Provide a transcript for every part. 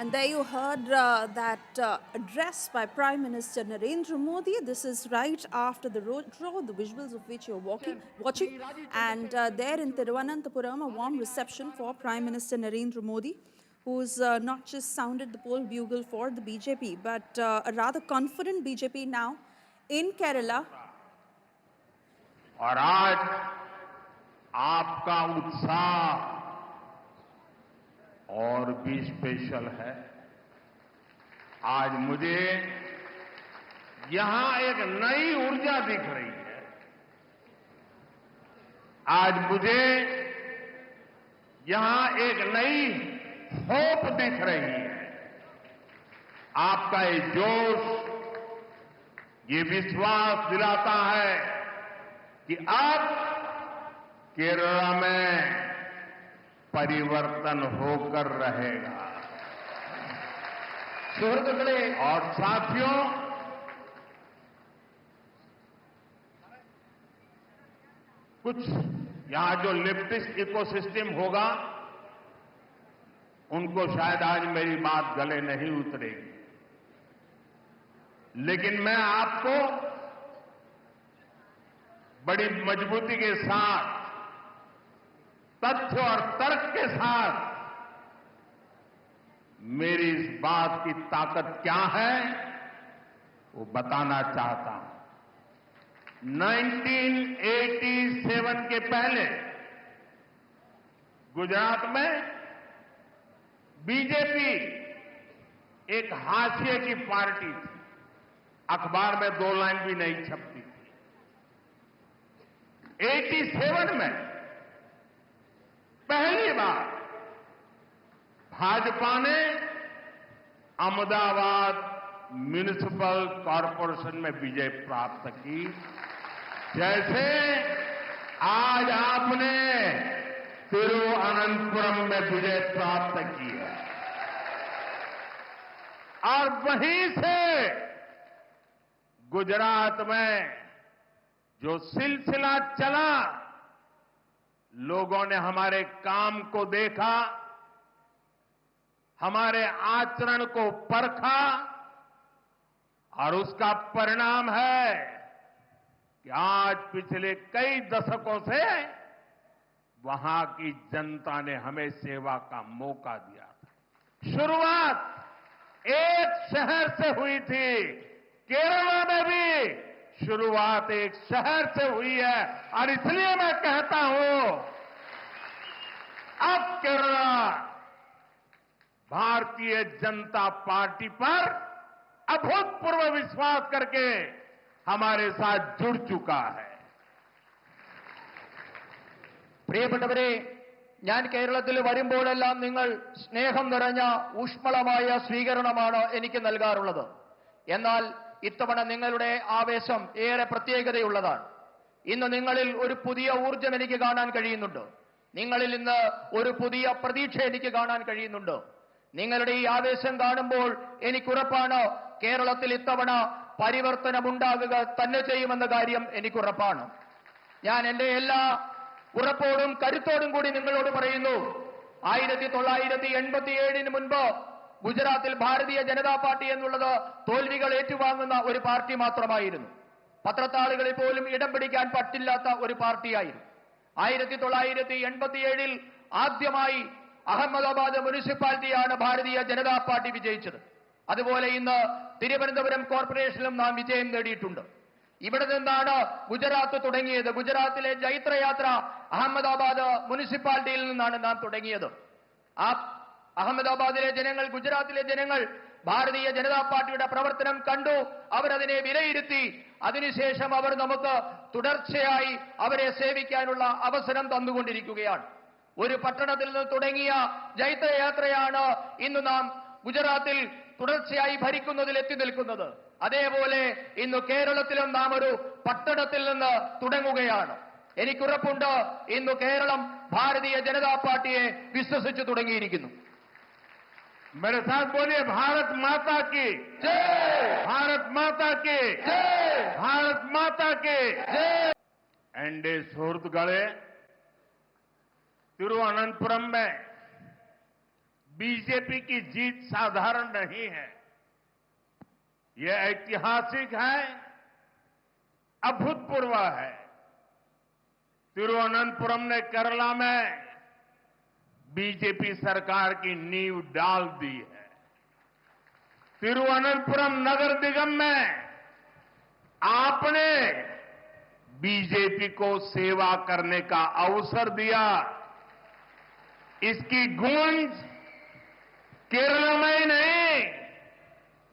And there you heard that address by Prime Minister Narendra Modi. This is right after the road show, the visuals of which you're watching. And there in Thiruvananthapuram, a warm reception for Prime Minister Narendra Modi, who's not just sounded the poll bugle for the BJP, but a rather confident BJP now in Kerala. और आज आपका उत्साह और भी special है। आज मुझे यहां एक नई ऊर्जा दिख रही है। आज मुझे यहां एक नई होप दिख रही है। आपका ये जोश, ये विश्वास दिलाता है कि अब केरला में परिवर्तन होकर रहेगा। सुहृदुक्കളെ और साथियों, कुछ यहां जो लेफ्टिस्ट इकोसिस्टम होगा, उनको शायद आज मेरी बात गले नहीं उतरेगी, लेकिन मैं आपको बड़ी मजबूती के साथ, तथ्य और तर्क के साथ मेरी इस बात की ताकत क्या है वो बताना चाहता हूं। 1987 के पहले गुजरात में बीजेपी एक हाशिए की पार्टी थी। अखबार में 2 लाइन भी नहीं छपती थी। 87 में पहली बार भाजपा ने अहमदाबाद म्युनिसिपल कॉरपोरेशन में विजय प्राप्त की, जैसे आज आपने तिरुवनंतपुरम में विजय प्राप्त की है। और वहीं से गुजरात में जो सिलसिला चला, लोगों ने हमारे काम को देखा, हमारे आचरण को परखा, और उसका परिणाम है कि आज पिछले कई दशकों से वहां की जनता ने हमें सेवा का मौका दिया था। शुरुआत एक शहर से हुई थी, केरला में भी शुरुआत एक शहर से हुई है, और इसलिए मैं कहता हूं अब केरला भारतीय जनता पार्टी पर अभूतपूर्व विश्वास करके हमारे साथ जुड़ चुका है। പ്രിയപ്പെട്ടവരെ, ഞാൻ കേരളത്തിൽ വരുമ്പോഴെല്ലാം നിങ്ങൾ സ്നേഹം നിറഞ്ഞ ഊഷ്മളമായ സ്വീകരണമാണ് എനിക്ക് നൽകാറുള്ളത്. എന്നാൽ ഇത്തവണ നിങ്ങളുടെ ആവേശം ഏറെ പ്രത്യേകതയുള്ളതാണ്. ഇന്ന് നിങ്ങളിൽ ഒരു പുതിയ ഊർജ്ജം എനിക്ക് കാണാൻ കഴിയുന്നുണ്ട്. നിങ്ങളിൽ ഇന്ന് ഒരു പുതിയ പ്രതീക്ഷ എനിക്ക് കാണാൻ കഴിയുന്നുണ്ട്. നിങ്ങളുടെ ഈ ആവേശം കാണുമ്പോൾ എനിക്കുറപ്പാണ് കേരളത്തിൽ ഇത്തവണ പരിവർത്തനമുണ്ടാകുക തന്നെ ചെയ്യുമെന്ന കാര്യം എനിക്കുറപ്പാണ്. ഞാൻ എന്റെ എല്ലാ ഉറപ്പോടും കരുത്തോടും കൂടി നിങ്ങളോട് പറയുന്നു, 1987 മുൻപ് ഗുജറാത്തിൽ ഭാരതീയ ജനതാ പാർട്ടി എന്നുള്ളത് തോൽവികൾ ഏറ്റുവാങ്ങുന്ന ഒരു പാർട്ടി മാത്രമായിരുന്നു. പത്രത്താളുകളിൽ പോലും ഇടം പിടിക്കാൻ പറ്റില്ലാത്ത ഒരു പാർട്ടിയായിരുന്നു. 1987 ആദ്യമായി അഹമ്മദാബാദ് മുനിസിപ്പാലിറ്റിയാണ് ഭാരതീയ ജനതാ പാർട്ടി വിജയിച്ചത്. അതുപോലെ ഇന്ന് തിരുവനന്തപുരം കോർപ്പറേഷനിലും നാം വിജയം നേടിയിട്ടുണ്ട്. ഇവിടെ നിന്നാണ് ഗുജറാത്ത് തുടങ്ങിയത്. ഗുജറാത്തിലെ ജൈത്രയാത്ര അഹമ്മദാബാദ് മുനിസിപ്പാലിറ്റിയിൽ നിന്നാണ് നാം തുടങ്ങിയത്. ആ അഹമ്മദാബാദിലെ ജനങ്ങൾ, ഗുജറാത്തിലെ ജനങ്ങൾ ഭാരതീയ ജനതാ പാർട്ടിയുടെ പ്രവർത്തനം കണ്ടു, അവരതിനെ വിലയിരുത്തി. അതിനുശേഷം അവർ നമുക്ക് തുടർച്ചയായി അവരെ സേവിക്കാനുള്ള അവസരം തന്നുകൊണ്ടിരിക്കുകയാണ്. ഒരു പട്ടണത്തിൽ നിന്ന് തുടങ്ങിയ ജൈത്രയാത്രയാണ് ഇന്ന് നാം ഗുജറാത്തിൽ തുടർച്ചയായി ഭരിക്കുന്നതിൽ എത്തി നിൽക്കുന്നത്. അതേപോലെ ഇന്ന് കേരളത്തിലും നാം ഒരു പട്ടണത്തിൽ നിന്ന് തുടങ്ങുകയാണ്. എനിക്കുറപ്പുണ്ട്, ഇന്ന് കേരളം ഭാരതീയ ജനതാ പാർട്ടിയെ വിശ്വസിച്ചു തുടങ്ങിയിരിക്കുന്നു. मेरे साथ बोलिए, भारत माता की जय, भारत माता की जय, भारत माता की जय। एंडे सुहृदुक्കളെ, तिरुवनंतपुरम में बीजेपी की जीत साधारण नहीं है, यह ऐतिहासिक है, अभूतपूर्व है। तिरुवनंतपुरम ने केरला में बीजेपी सरकार की नींव डाल दी है। तिरुवनंतपुरम नगर निगम में आपने बीजेपी को सेवा करने का अवसर दिया। इसकी गूंज केरल में ही नहीं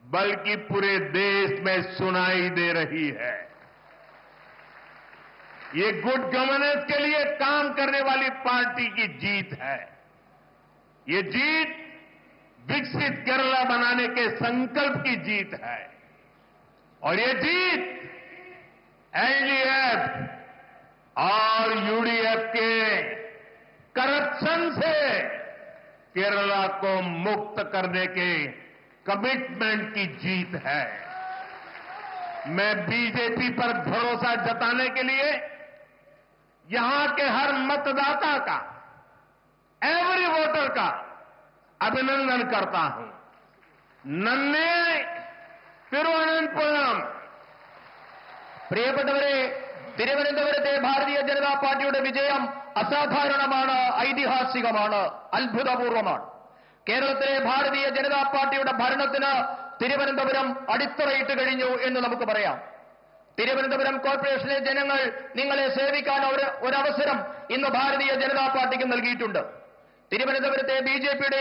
बल्कि पूरे देश में सुनाई दे रही है। ये गुड गवर्नेंस के लिए काम करने वाली पार्टी की जीत है। ये जीत विकसित केरला बनाने के संकल्प की जीत है और ये जीत एलडीएफ और यूडीएफ के करप्शन से केरला को मुक्त करने के कमिटमेंट की जीत है। मैं बीजेपी पर भरोसा जताने के लिए यहां के हर मतदाता का, एवरी वोटर का अभिनंदन करता हूं। नन्हे തിരുവനന്തപുരം പ്രിയപ്പെട്ടവരെ, തിരുവനന്തപുരത്തെ ഭാരതീയ ജനതാ പാർട്ടിയുടെ വിജയം അസാധാരണമാണ്, ഐതിഹാസികമാണ്, അത്ഭുതപൂർവമാണ്. കേരളത്തിലെ ഭാരതീയ ജനതാ പാർട്ടിയുടെ ഭരണത്തിന് തിരുവനന്തപുരം അടിത്തറയിട്ട് കഴിഞ്ഞു എന്ന് നമുക്ക് പറയാം. തിരുവനന്തപുരം കോർപ്പറേഷനിലെ ജനങ്ങൾ നിങ്ങളെ സേവിക്കാൻ ഒരവസരം ഇന്ന് ഭാരതീയ ജനതാ പാർട്ടിക്ക് നൽകിയിട്ടുണ്ട്. തിരുവനന്തപുരത്തെ ബിജെപിയുടെ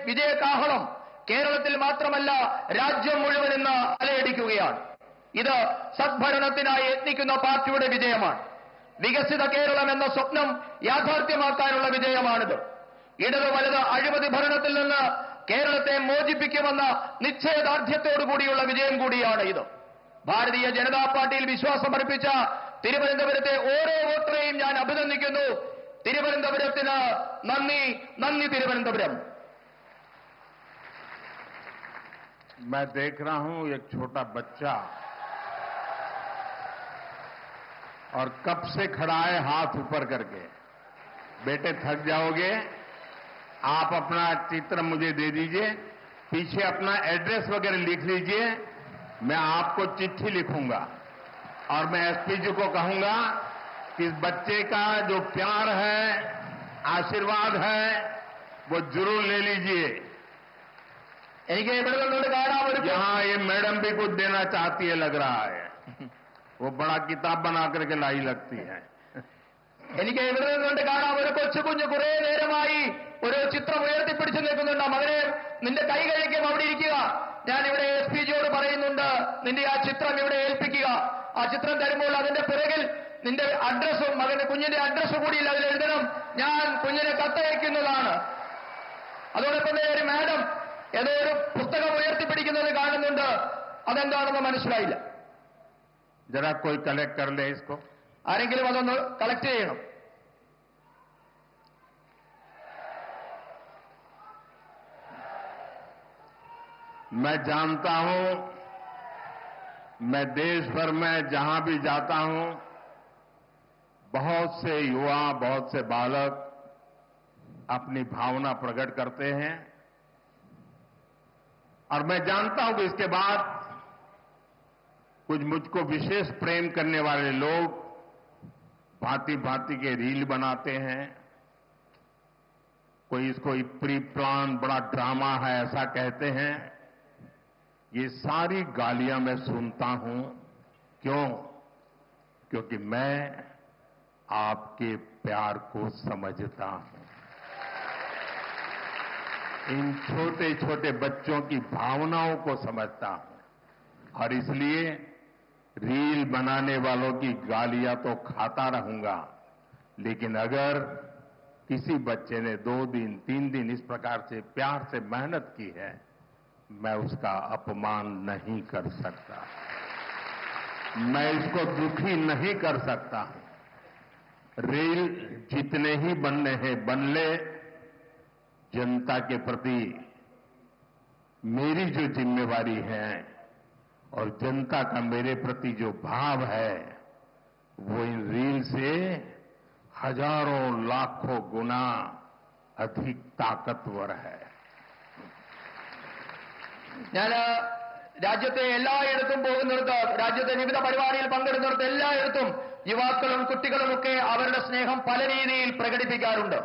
വിജയകാഹളം കേരളത്തിൽ മാത്രമല്ല രാജ്യം മുഴുവൻ ഇന്ന് അലയടിക്കുകയാണ്. ഇത് സദ്ഭരണത്തിനായി യത്നിക്കുന്ന പാർട്ടിയുടെ വിജയമാണ്. വികസിത കേരളം എന്ന സ്വപ്നം യാഥാർത്ഥ്യമാക്കാനുള്ള വിജയമാണിത്. ഇടത് വലത് അഴിമതി ഭരണത്തിൽ നിന്ന് കേരളത്തെ മോചിപ്പിക്കുമെന്ന നിശ്ചയദാർഢ്യത്തോടുകൂടിയുള്ള വിജയം കൂടിയാണ് ഇത്. ഭാരതീയ ജനതാ പാർട്ടിയിൽ വിശ്വാസമർപ്പിച്ച തിരുവനന്തപുരത്തെ ഓരോ വോട്ടറെയും ഞാൻ അഭിനന്ദിക്കുന്നു. തിരുവനന്തപുരത്തിന് നന്ദി, നന്ദി തിരുവനന്തപുരം. मैं देख रहा हूं एक छोटा बच्चा और कब से खड़ा है हाथ ऊपर करके। बेटे थक जाओगे, आप अपना चित्र मुझे दे दीजिए, पीछे अपना एड्रेस वगैरह लिख लीजिए, मैं आपको चिट्ठी लिखूंगा और मैं एसपी जी को कहूंगा कि इस बच्चे का जो प्यार है, आशीर्वाद है, वो जरूर ले लीजिए। എനിക്ക് ഇവിടെ നിന്നുകൊണ്ട് കാണാൻ ഒരു यहाँ ये मैडम भी कुछ देना चाहती है लग रहा है, वो बड़ा किताब बना करके लाई लगती है। എനിക്ക് ഇവിടെ നിന്നുകൊണ്ട് കാണാൻ ഒരു കൊച്ചുകുഞ്ഞ് കുറെ നേരമായി ഒരു ചിത്രം ഉയർത്തിപ്പിടിച്ചു നിൽക്കുന്നുണ്ട്. മകനെ, നിന്റെ കൈ കഴിക്കും, അവിടെ ഇരിക്കുക. ഞാൻ ഇവിടെ എസ് പി ജിയോട് പറയുന്നുണ്ട്, നിന്റെ ആ ചിത്രം ഇവിടെ ഏൽപ്പിക്കുക. ആ ചിത്രം തരുമ്പോൾ അതിന്റെ പിറകിൽ നിന്റെ അഡ്രസ്സും മകന്റെ കുഞ്ഞിന്റെ അഡ്രസ്സ് കൂടി അതിൽ എഴുതണം. ഞാൻ കുഞ്ഞിനെ കത്തയക്കുന്നതാണ്. അതോടൊപ്പം തന്നെ ഒരു മാഡം ഏതോ ഒരു പുസ്തകം ഉയർത്തിപ്പിടിക്കുന്നത് കാണുന്നുണ്ട്. അതെന്താണെന്ന് മനസ്സിലായില്ല. जरा कोई कलेक्ट कर ले इसको। ആരെങ്കിലും അതൊന്ന് കളക്ട് ചെയ്യണം. मैं जानता हूं, मैं देश भर में जहां भी जाता हूं, बहुत से युवा, बहुत से बालक अपनी भावना प्रकट करते हैं और मैं जानता हूं कि इसके बाद कुछ मुझको विशेष प्रेम करने वाले लोग भांति भांति के रील बनाते हैं। कोई इसको प्री प्लान बड़ा ड्रामा है ऐसा कहते हैं। ये सारी गालियां मैं सुनता हूं। क्यों? क्योंकि मैं आपके प्यार को समझता हूं। इन छोटे छोटे बच्चों की भावनाओं को समझता हूं और इसलिए रील बनाने वालों की गालियां तो खाता रहूंगा, लेकिन अगर किसी बच्चे ने 2 दिन 3 दिन इस प्रकार से प्यार से मेहनत की है, मैं उसका अपमान नहीं कर सकता, मैं इसको दुखी नहीं कर सकता। रील जितने ही बनने हैं बन ले, जनता के प्रति मेरी जो जिम्मेवारी है और जनता का मेरे प्रति जो भाव है, वो इन रील से हजारों लाखों गुना अधिक ताकतवर है। ഞാൻ രാജ്യത്തെ എല്ലായിടത്തും പോകുന്നിടത്ത്, രാജ്യത്തെ വിവിധ പരിപാടിയിൽ പങ്കെടുക്കുന്നിടത്ത് എല്ലായിടത്തും യുവാക്കളും കുട്ടികളുമൊക്കെ അവരുടെ സ്നേഹം പല രീതിയിൽ പ്രകടിപ്പിക്കാറുണ്ട്.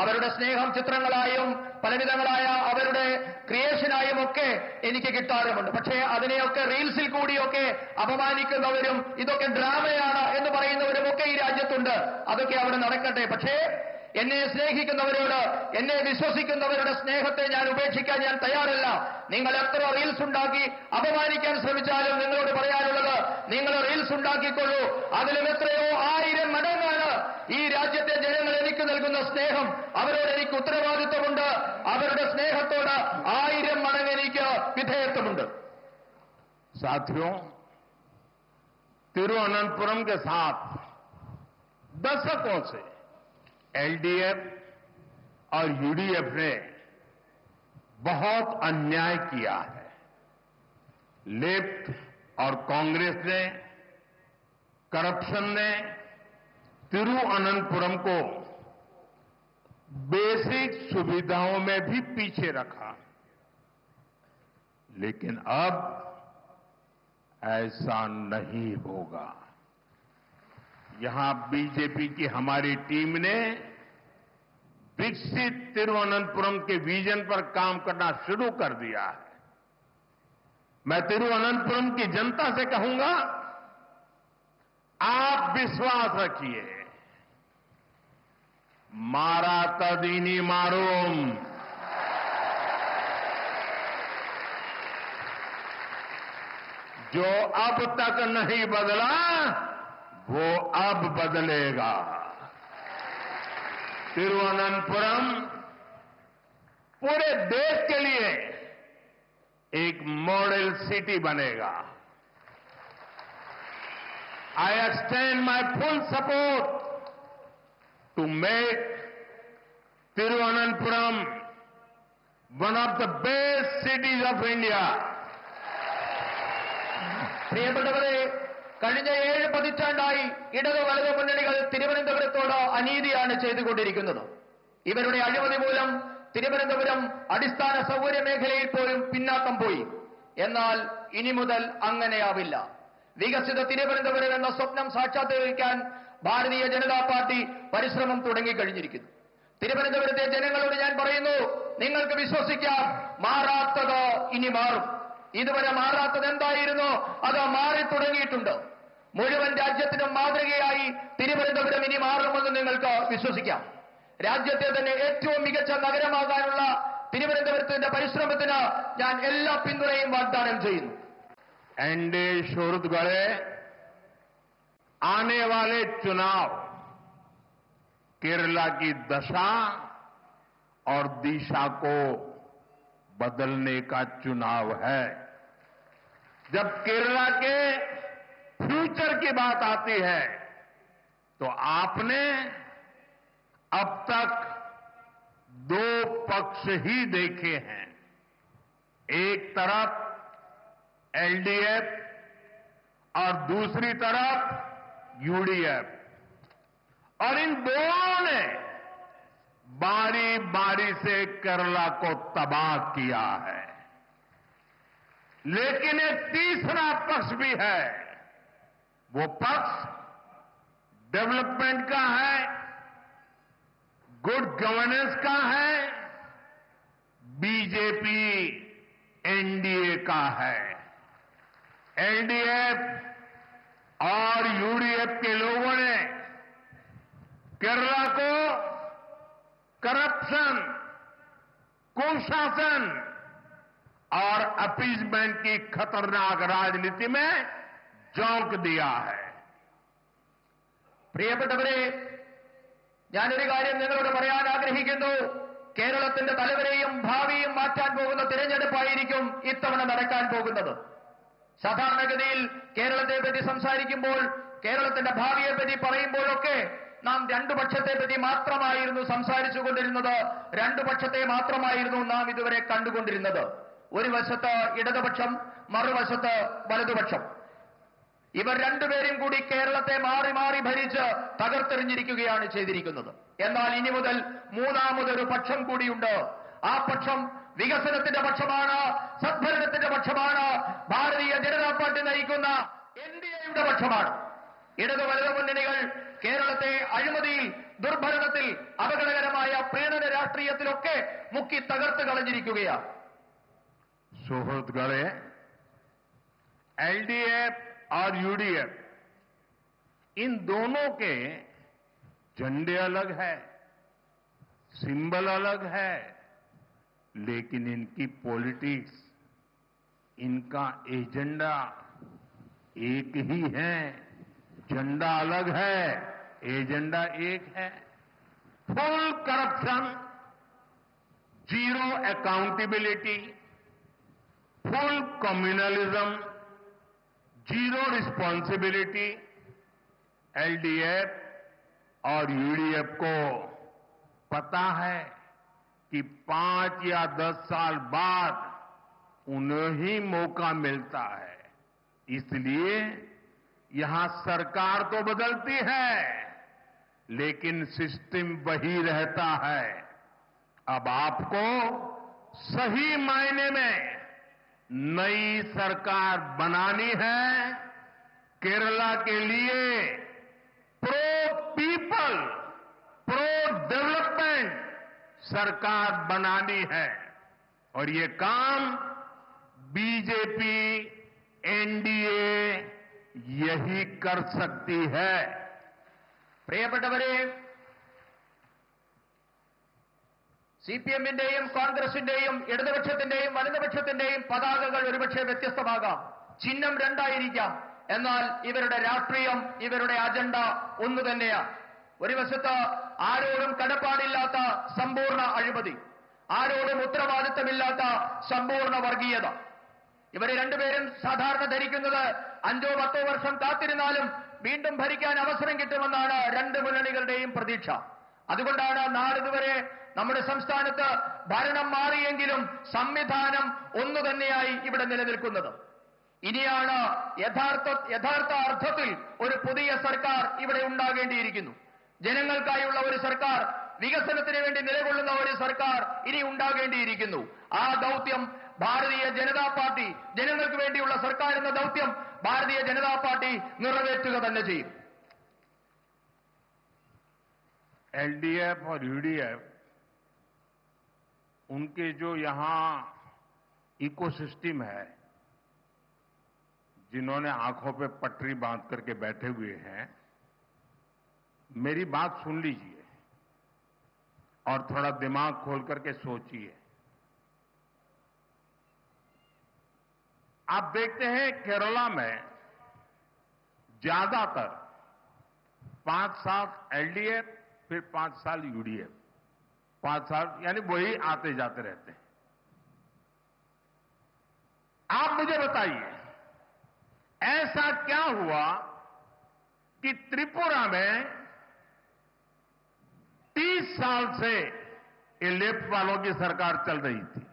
അവരുടെ സ്നേഹം ചിത്രങ്ങളായും പലവിധങ്ങളായ അവരുടെ ക്രിയേഷനായും ഒക്കെ എനിക്ക് കിട്ടാറുമുണ്ട്. പക്ഷേ അതിനെയൊക്കെ റീൽസിൽ കൂടിയൊക്കെ അപമാനിക്കുന്നവരും ഇതൊക്കെ ഡ്രാമയാണ് എന്ന് പറയുന്നവരുമൊക്കെ ഈ രാജ്യത്തുണ്ട്. അതൊക്കെ അവിടെ നടക്കട്ടെ. പക്ഷേ എന്നെ സ്നേഹിക്കുന്നവരോട്, എന്നെ വിശ്വസിക്കുന്നവരുടെ സ്നേഹത്തെ ഞാൻ ഉപേക്ഷിക്കാൻ ഞാൻ തയ്യാറല്ല. നിങ്ങൾ എത്ര റീൽസ് ഉണ്ടാക്കി അപമാനിക്കാൻ ശ്രമിച്ചാലും നിങ്ങളോട് പറയാനുള്ളത്, നിങ്ങൾ റീൽസ് ഉണ്ടാക്കിക്കൊള്ളൂ. അതിലും എത്രയോ 1000 മടങ്ങാണ് ഈ രാജ്യത്തെ ജനങ്ങൾ എനിക്ക് നൽകുന്ന സ്നേഹം. അവരോട് എനിക്ക് ഉത്തരവാദിത്വമുണ്ട്. അവരുടെ സ്നേഹത്തോട് 1000 മടങ്ങ് എനിക്ക് വിധേയത്വമുണ്ട്. साथियों, तिरुवनंतपुरम के साथ दशकों से एलडीएफ और यूडीएफ ने बहुत अन्याय किया है. लेफ्ट और कांग्रेस ने, करप्शन ने तिरुवनंतपुरम को बेसिक सुविधाओं में भी पीछे रखा. लेकिन अब ऐसा नहीं होगा. यहां बीजेपी की हमारी टीम ने विकसित तिरुवनंतपुरम के विजन पर काम करना शुरू कर दिया है. मैं तिरुवनंतपुरम की जनता से कहूंगा, आप विश्वास रखिए. मारा तदीनी मारूम. जो अब तक नहीं बदला वो अब बदलेगा. तिरुवनंतपुरम पूरे देश के लिए एक मॉडल सिटी बनेगा. I extend my full support to make Tiruvananthapuram one of the best cities of India. പ്രിയപ്പെട്ടവരെ, കഴിഞ്ഞ 7 പതിറ്റാണ്ടായി ഇടത് വലത് മുന്നണികൾ തിരുവനന്തപുരത്തോട് അനീതിയാണ് ചെയ്തുകൊണ്ടിരിക്കുന്നത്. ഇവരുടെ അഴിമതി മൂലം തിരുവനന്തപുരം അടിസ്ഥാന സൗകര്യ മേഖലയിൽ പോലും പിന്നാക്കം പോയി. എന്നാൽ ഇനി മുതൽ അങ്ങനെയാവില്ല. വികസിത തിരുവനന്തപുരം എന്ന സ്വപ്നം സാക്ഷാത്കരിക്കാൻ ഭാരതീയ ജനതാ പാർട്ടി പരിശ്രമം തുടങ്ങിക്കഴിഞ്ഞിരിക്കുന്നു. തിരുവനന്തപുരത്തെ ജനങ്ങളോട് ഞാൻ പറയുന്നു, നിങ്ങൾക്ക് വിശ്വസിക്കാം, മാറാത്തത് ഇനി മാറും. ഇതുവരെ മാറാത്തത് എന്തായിരുന്നു, അത് മാറി തുടങ്ങിയിട്ടുണ്ട്. മുഴുവൻ രാജ്യത്തിനും മാതൃകയായി തിരുവനന്തപുരം ഇനി മാറുമെന്ന് നിങ്ങൾക്ക് വിശ്വസിക്കാം. രാജ്യത്തെ തന്നെ ഏറ്റവും മികച്ച നഗരമാകാനുള്ള തിരുവനന്തപുരത്തിന്റെ പരിശ്രമത്തിന് ഞാൻ എല്ലാ പിന്തുണയും വാഗ്ദാനം ചെയ്യുന്നു. एनडीए शोरुत गढ़े आने वाले चुनाव केरला की दशा और दिशा को बदलने का चुनाव है. जब केरला के फ्यूचर की बात आती है तो आपने अब तक 2 पक्ष ही देखे हैं. एक तरफ एलडीएफ और दूसरी तरफ यूडीएफ, और इन दोनों ने बारी बारी से केरला को तबाह किया है. लेकिन एक तीसरा पक्ष भी है. वो पक्ष डेवलपमेंट का है, गुड गवर्नेंस का है, बीजेपी एनडीए का है. एलडीएफ और यूडीएफ के लोगों ने केरला को करप्शन, कुशासन और अपीजमेंट की खतरनाक राजनीति में झोंक दिया है. പ്രിയപ്പെട്ടവരെ, ഞാനൊരു കാര്യം നിങ്ങളോട് പറയാൻ ആഗ്രഹിക്കുന്നു. കേരളത്തിന്റെ തലവരെയും ഭാവിയും മാറ്റാൻ പോകുന്ന തിരഞ്ഞെടുപ്പായിരിക്കും ഇത്തവണ നടക്കാൻ പോകുന്നത്. സാധാരണഗതിയിൽ കേരളത്തെ പറ്റി സംസാരിക്കുമ്പോൾ, കേരളത്തിന്റെ ഭാവിയെ പറ്റി പറയുമ്പോഴൊക്കെ നാം 2 പക്ഷത്തെ പറ്റി മാത്രമായിരുന്നു സംസാരിച്ചുകൊണ്ടിരുന്നത്. 2 പക്ഷത്തെ മാത്രമായിരുന്നു നാം ഇതുവരെ കണ്ടുകൊണ്ടിരുന്നത്. ഒരു വശത്ത് ഇടതുപക്ഷം, മറുവശത്ത് വലതുപക്ഷം. ഇവർ രണ്ടുപേരും കൂടി കേരളത്തെ മാറി മാറി ഭരിച്ച് തകർത്തെറിഞ്ഞിരിക്കുകയാണ് ചെയ്തിരിക്കുന്നത്. എന്നാൽ ഇനി മുതൽ മൂന്നാമതൊരു പക്ഷം കൂടിയുണ്ട്. ആ പക്ഷം വികസനത്തിന്റെ പക്ഷമാണ്, സദ്ഭരണത്തിന്റെ പക്ഷമാണ്, ഭാരതീയ ജനതാ പാർട്ടി നയിക്കുന്ന NDAയുടെ പക്ഷമാണ്. ഇടതു വലതു മുന്നണികൾ കേരളത്തെ അഴിമതിയിൽ, ദുർഭരണത്തിൽ, അപകടകരമായ പ്രീണന രാഷ്ട്രീയത്തിലൊക്കെ മുക്കി തകർത്ത് കളഞ്ഞിരിക്കുകയാണ്. സുഹൃത്തുക്കളെ, LDF और UDF इन दोनों के झंडे अलग है, सिंबल अलग है, लेकिन इनकी पॉलिटिक्स, इनका एजेंडा एक ही है. झंडा अलग है, एजेंडा एक है. Full corruption, zero accountability, full communalism, zero responsibility. LDF और UDF को पता है कि 5 या 10 साल बाद उन्हें ही मौका मिलता है. इसलिए यहां सरकार तो बदलती है, लेकिन सिस्टम वही रहता है. अब आपको सही मायने में नई सरकार बनानी है. केरला के लिए प्रो पीपल, प्रो डेवलपमेंट सरकार बनानी है. और ये काम बीजेपी, NDA यही कर सकती है. പ്രിയപ്പെട്ടവരെ, CPM-ന്റെയും കോൺഗ്രസിന്റെയും ഇടതുപക്ഷത്തിന്റെയും വലതുപക്ഷത്തിന്റെയും പതാകകൾ ഒരുപക്ഷെ വ്യത്യസ്തമാകാം, ചിഹ്നം രണ്ടായിരിക്കാം. എന്നാൽ ഇവരുടെ രാഷ്ട്രീയം, ഇവരുടെ അജണ്ട ഒന്നു തന്നെയാണ്. ഒരു വശത്ത് ആരോടും കടപ്പാടില്ലാത്ത സമ്പൂർണ്ണ അഴിമതി, ആരോടും ഉത്തരവാദിത്തമില്ലാത്ത സമ്പൂർണ്ണ വർഗീയത. ഇവരെ രണ്ടുപേരും സാധാരണ ധരിക്കുന്നത് 5-10 വർഷം കാത്തിരുന്നാലും വീണ്ടും ഭരിക്കാൻ അവസരം കിട്ടുമെന്നാണ് രണ്ട് മുന്നണികളുടെയും പ്രതീക്ഷ. അതുകൊണ്ടാണ് നാളിതുവരെ നമ്മുടെ സംസ്ഥാനത്ത് ഭരണം മാറിയെങ്കിലും സംവിധാനം ഒന്നു തന്നെയായി ഇവിടെ നിലനിൽക്കുന്നത്. ഇനിയാണ് യഥാർത്ഥ അർത്ഥത്തിൽ ഒരു പുതിയ സർക്കാർ ഇവിടെ ഉണ്ടാകേണ്ടിയിരിക്കുന്നു. ജനങ്ങൾക്കായുള്ള ഒരു സർക്കാർ, വികസനത്തിന് വേണ്ടി നിലകൊള്ളുന്ന ഒരു സർക്കാർ ഇനി ഉണ്ടാകേണ്ടിയിരിക്കുന്നു. ആ ദൗത്യം ഭാരതീയ ജനതാ പാർട്ടി, ജനങ്ങൾക്ക് വേണ്ടിയുള്ള സർക്കാർ എന്ന ദൗത്യം ഭാരതീയ ജനതാ പാർട്ടി നിറവേറ്റുക തന്നെ ചെയ്യും. LDF और UDF, उनके जो यहां इकोसिस्टम है, जिन्होंने आंखों पे पटरी बांध करके बैठे हुए हैं, मेरी बात सुन लीजिए और थोड़ा दिमाग खोल करके सोचिए. आप देखते हैं केरला में ज्यादातर 5 साल LDF, फिर 5 साल UDF, 5 साल यानी वही आते जाते रहते हैं. आप मुझे बताइए, ऐसा क्या हुआ कि त्रिपुरा में 30 साल से ये लेफ्ट वालों की सरकार चल रही थी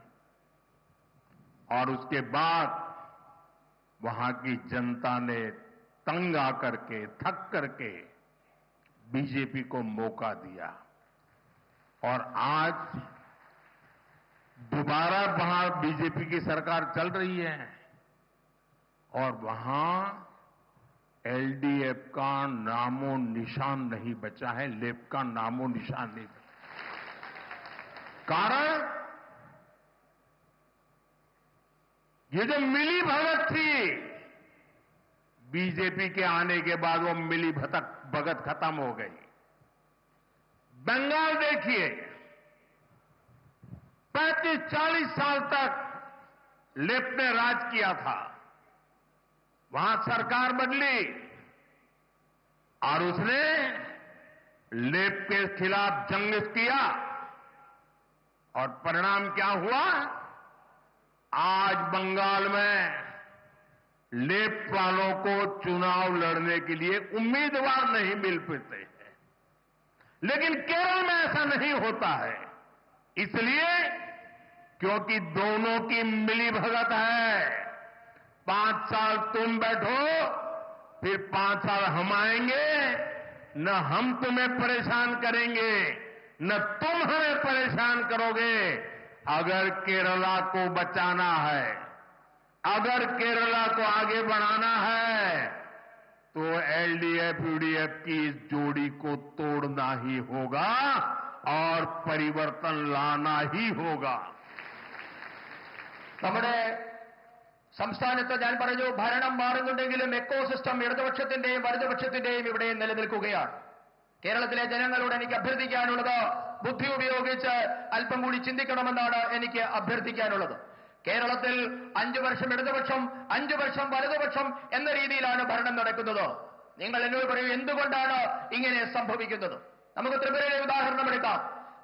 और उसके बाद वहां की जनता ने तंग आकर के, थक करके बीजेपी को मौका दिया और आज दोबारा वहां बीजेपी की सरकार चल रही है और वहां LDF का नामो निशान नहीं बचा है, लेफ्ट का नामो निशान नहीं बचा. कारण ये जो मिली भगत थी, बीजेपी के आने के बाद वो मिली भगत खत्म हो गई. बंगाल देखिए, 35-40 साल तक लेफ्ट ने राज किया था. वहां सरकार बदली और उसने लेफ्ट के खिलाफ जंग किया और परिणाम क्या हुआ? आज बंगाल में लेफ्ट वालों को चुनाव लड़ने के लिए उम्मीदवार नहीं मिल पाते हैं. लेकिन केरल में ऐसा नहीं होता है, इसलिए क्योंकि दोनों की मिलीभगत है. 5 साल तुम बैठो, फिर 5 साल हम आएंगे, न हम तुम्हें परेशान करेंगे, न तुम हमें परेशान करोगे. अगर केरला को बचाना है, अगर केरला को आगे बढ़ाना है, तो एलडीएफ यूडीएफ की इस जोड़ी को तोड़ना ही होगा और परिवर्तन लाना ही होगा। നമ്മുടെ സംസ്ഥാനത്ത് ഞാൻ പറഞ്ഞു ഭരണം മാറുന്നുണ്ടെങ്കിലും എക്കോ സിസ്റ്റം ഇടതുപക്ഷത്തിന്റെയും വലതുപക്ഷത്തിന്റെയും ഇവിടെ നിലനിൽക്കുകയാണ്. കേരളത്തിലെ ജനങ്ങളോട് എനിക്ക് അഭ്യർത്ഥിക്കാനുള്ളത് ബുദ്ധി ഉപയോഗിച്ച് അല്പം കൂടി ചിന്തിക്കണമെന്നാണ് എനിക്ക് അഭ്യർത്ഥിക്കാനുള്ളത്. കേരളത്തിൽ 5 വർഷം ഇടതുപക്ഷം 5 വർഷം വലതുപക്ഷം എന്ന രീതിയിലാണ് ഭരണം നടക്കുന്നത്. നിങ്ങൾ എന്നോട് പറയൂ, എന്തുകൊണ്ടാണ് ഇങ്ങനെ സംഭവിക്കുന്നത്? നമുക്ക് ത്രിപുരയിലെ ഉദാഹരണം എടുക്കാം.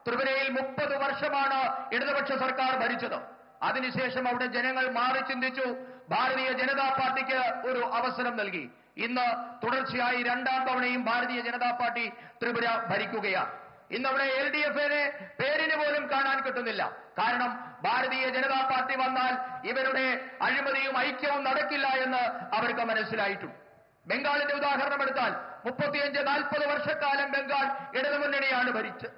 ത്രിപുരയിൽ 30 വർഷമാണ് ഇടതുപക്ഷ സർക്കാർ ഭരിച്ചത്. അതിനുശേഷം അവിടെ ജനങ്ങൾ മാറി ചിന്തിച്ചു, ഭാരതീയ ജനതാ പാർട്ടിക്ക് ഒരു അവസരം നൽകി. ഇന്ന് തുടർച്ചയായി 2ാം തവണയും ഭാരതീയ ജനതാ പാർട്ടി ത്രിപുര ഭരിക്കുകയാണ്. ഇന്നവിടെ LDFനെ പേരിന് പോലും കാണാൻ കിട്ടുന്നില്ല. കാരണം ഭാരതീയ ജനതാ പാർട്ടി വന്നാൽ ഇവരുടെ അഴിമതിയും ഐക്യവും നടക്കില്ല എന്ന് അവർക്ക് മനസ്സിലായിട്ടുണ്ട്. ബംഗാളിന്റെ ഉദാഹരണം എടുത്താൽ 35-40 വർഷക്കാലം ബംഗാൾ ഇടതുമുന്നണിയാണ്